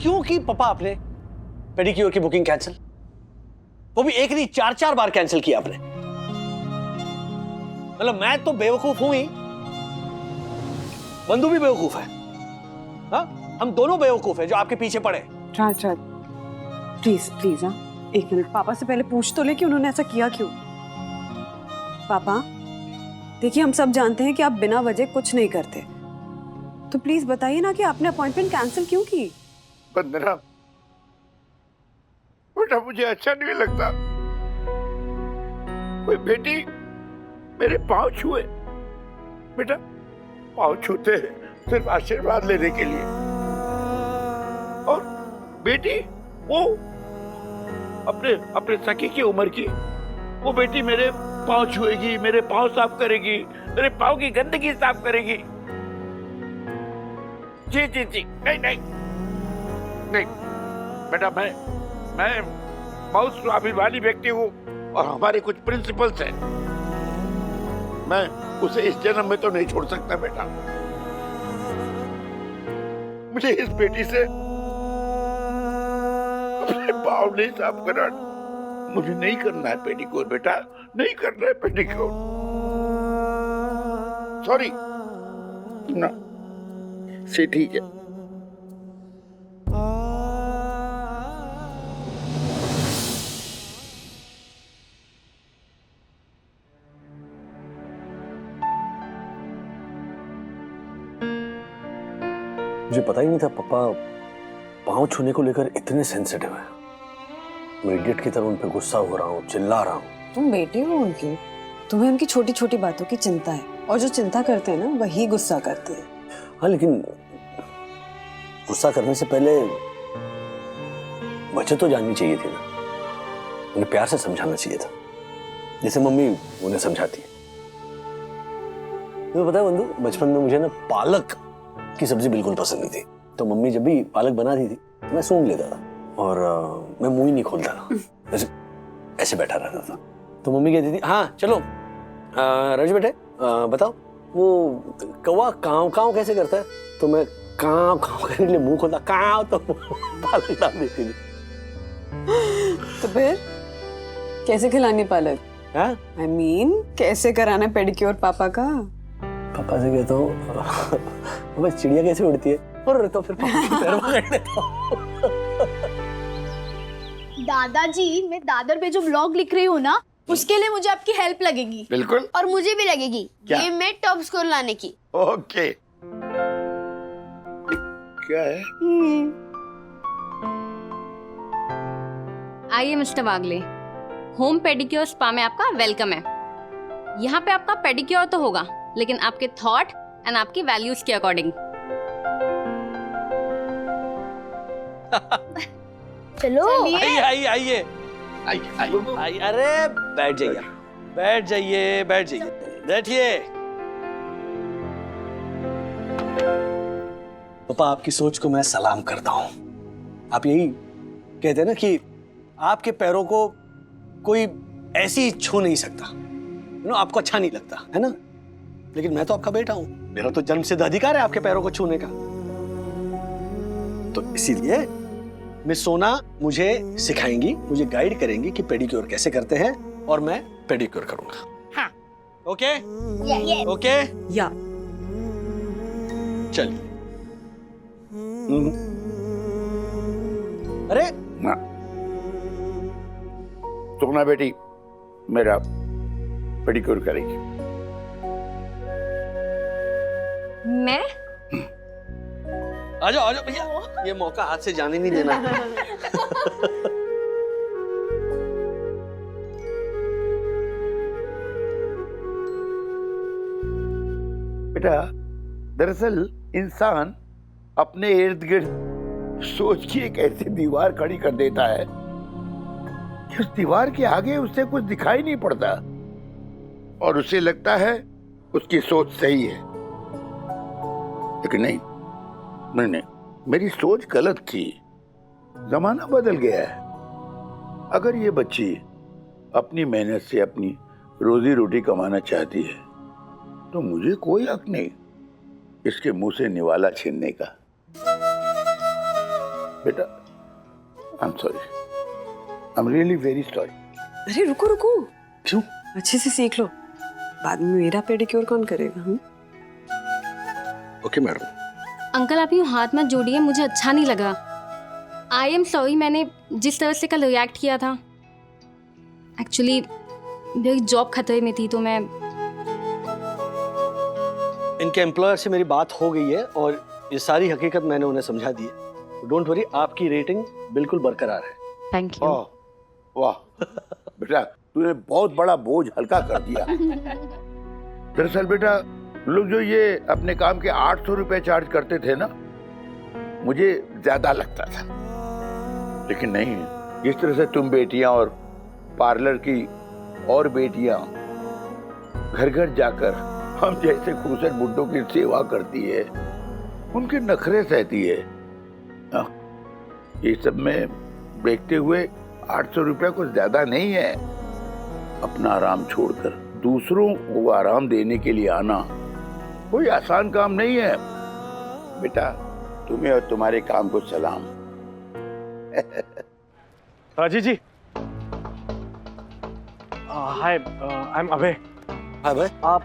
क्यों की पापा आपने पेडिक्योर की बुकिंग कैंसिल? वो भी एक नहीं 4-4 बार कैंसिल किया आपने। मतलब मैं तो बेवकूफ हूं ही, बंधु भी बेवकूफ है। हाँ, हम दोनों बेवकूफ है जो आपके पीछे पड़े। राज, प्लीज प्लीज, हाँ 1 मिनट, पापा से पहले पूछ तो ले कि उन्होंने ऐसा किया क्यों। पापा देखिए, हम सब जानते हैं कि आप बिना वजह कुछ नहीं करते, तो प्लीज बताइए ना कि आपने अपॉइंटमेंट कैंसिल क्यों की। वंदना, बेटा मुझे अच्छा नहीं लगता कोई बेटी मेरे पांव छुए। बेटा पांव छूते सिर्फ आशीर्वाद लेने के लिए, और बेटी वो अपने अपने सखी की उम्र की वो बेटी मेरे पांव छुएगी, मेरे पांव साफ करेगी, मेरे पांव की गंदगी साफ करेगी। जी जी जी, नहीं नहीं नहीं बेटा, मैं बहुत स्वाभिमानी व्यक्ति हूँ और हमारे कुछ प्रिंसिपल्स हैं। मैं उसे इस जन्म में तो नहीं छोड़ सकता बेटा। मुझे इस बेटी से अपने पाँव नहीं साफ कराना। मुझे नहीं करना है पेडिक्योर बेटा, नहीं करना है पेडिक्योर। सॉरी ना, से ठीक है। मुझे पता ही नहीं था पापा पाँव छूने को लेकर इतने सेंसिटिव है। मैं इडियट की तरह उन पर गुस्सा हो रहा हूँ, चिल्ला रहा हूँ। तुम बेटे हो उनके, तुम्हें उनकी छोटी छोटी बातों की चिंता है, और जो चिंता करते हैं ना वही गुस्सा करते हैं। हाँ, लेकिन गुस्सा करने से पहले वजह तो जाननी चाहिए थी ना। उन्हें प्यार से समझाना चाहिए था, जैसे मम्मी उन्हें समझाती है। तुम्हें पता है बंधु, बचपन में मुझे ना पालक की सब्जी बिल्कुल पसंद नहीं थी, तो मम्मी जब भी पालक बनाती थी तो मैं सूंघ लेता था और मैं मुंह ही नहीं खोलता था, ऐसे बैठा रहता था। तो मम्मी कहती थी, हाँ चलो रज बेटे बताओ वो कौवा काव काव कैसे करता है? तो मैं काव काव करने के लिए मुंह खोलता, काव तो पालक डाल देती थी। तो फिर कैसे खिलानी पालक? I mean, कैसे कराना पेडिक्योर पापा का? पापा से कहता हूँ बस चिड़िया कैसे उड़ती है, और तो फिर पापा की पैर पकड़ लेता हूँ। दादाजी, मैं दादर पे जो ब्लॉग लिख रही हूँ ना, उसके लिए मुझे आपकी हेल्प लगेगी। बिल्कुल। और मुझे भी लगेगी क्या? गेम में टॉप स्कोर लाने की। ओके। क्या है? आइए मिस्टर वागले, होम पेडिक्योर स्पा में आपका वेलकम है। यहाँ पे आपका पेडिक्योर तो होगा, लेकिन आपके थॉट एंड आपकी वैल्यूज के अकॉर्डिंग। चलो आइए आइए आइए आइए, अरे बैठ जाइए, बैठ जाइए, बैठ जाइए, बैठिए। पापा आपकी सोच को मैं सलाम करता हूँ। आप यही कहते हैं ना कि आपके पैरों को कोई ऐसी छू नहीं सकता, आपको अच्छा नहीं लगता है ना, लेकिन मैं तो आपका बेटा हूं, मेरा तो जन्म सिद्ध अधिकार है आपके पैरों को छूने का। तो इसीलिए मिस सोना मुझे सिखाएंगी, मुझे गाइड करेंगी कि पेडिक्योर कैसे करते हैं, और मैं पेडिक्योर करूंगा। हाँ। Okay Yes. ओके या चलिए। अरे ना सुगना बेटी मेरा पेडिक्योर करेगी। मैं आ जाओ भैया, ये मौका हाथ से जाने नहीं देना। बेटा दरअसल इंसान अपने इर्द गिर्द सोच की एक ऐसी दीवार खड़ी कर देता है कि उस दीवार के आगे उसे कुछ दिखाई नहीं पड़ता और उसे लगता है उसकी सोच सही है, लेकिन नहीं, मेरी सोच गलत थी। जमाना बदल गया है। अगर ये बच्ची अपनी मेहनत से अपनी रोजी रोटी कमाना चाहती है तो मुझे कोई हक नहीं इसके मुंह से निवाला छीनने का। बेटा I am sorry, I am really very sorry. अरे रुको रुको, क्यों? अच्छे से सीख लो, बाद में मेरा पेडिक्योर कौन करेगा? Okay madam. अंकल आप यूँ हाथ मत जोड़िए, मुझे अच्छा नहीं लगा। आई एम सॉरी, मैंने जिस तरह से कल रिएक्ट किया था, एक्चुअली मेरी जॉब खतरे में थी तो मैं। इनके एम्प्लॉयर से मेरी बात हो गई है और ये सारी हकीकत मैंने उन्हें समझा दी है। डोंट वरी, आपकी रेटिंग बिल्कुल बरकरार है। Thank you. वाह बेटा तूने बहुत बड़ा बोझ हल्का कर दिया। दरअसल बेटा लोग जो ये अपने काम के 800 रुपए चार्ज करते थे ना, मुझे ज्यादा लगता था, लेकिन नहीं, जिस तरह से तुम बेटियां और पार्लर की और बेटियां घर घर जाकर हम जैसे खूसट बुड्ढों की सेवा करती है, उनके नखरे सहती है, ये सब में देखते हुए 800 रुपया कुछ ज्यादा नहीं है। अपना आराम छोड़कर दूसरों को आराम देने के लिए आना कोई आसान काम नहीं है। बेटा तुम्हें और तुम्हारे काम को सलाम। Rajeev ji, hi, I am Abhay. Hi Abhay. आप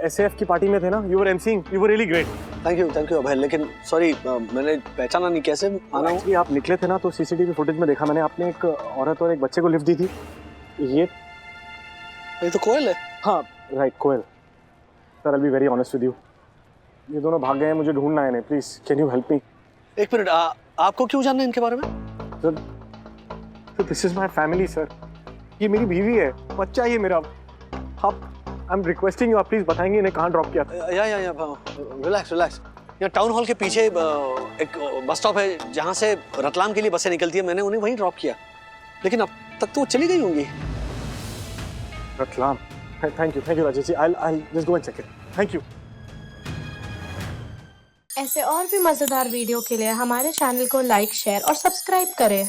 एसएएफ की पार्टी में थे ना? You were emceeing, you were really great. Thank you Abhay, लेकिन सॉरी मैंने पहचाना नहीं, कैसे आना हुआ? आप निकले थे ना तो सीसीटीवी फुटेज में देखा मैंने, आपने एक औरत और एक बच्चे को लिफ्ट दी थी। ये तो कोयल है। हाँ राइट, कोयल। Sir I will be very honest with you, ये दोनों भाग गए हैं, मुझे ढूंढना है इन्हें, please can you help me? एक मिनट, आपको क्यों जानना है इनके बारे में? Sir this is my family sir, ये मेरी बीवी है, बच्चा है ये मेरा। आप आई एम रिक्वेस्टिंग यू, आप प्लीज बताएंगे इन्हें कहाँ ड्रॉप किया था? या रिलैक्स। यहाँ टाउन हॉल के पीछे एक बस स्टॉप है जहाँ से रतलाम के लिए बसें निकलती है, मैंने उन्हें वहीं ड्रॉप किया, लेकिन अब तक तो वो चली गई होंगी। Ratlam? Thank you Rajesh ji, I'll just go and check it. Thank you. ऐसे और भी मजेदार वीडियो के लिए हमारे चैनल को लाइक, शेयर और सब्सक्राइब करें।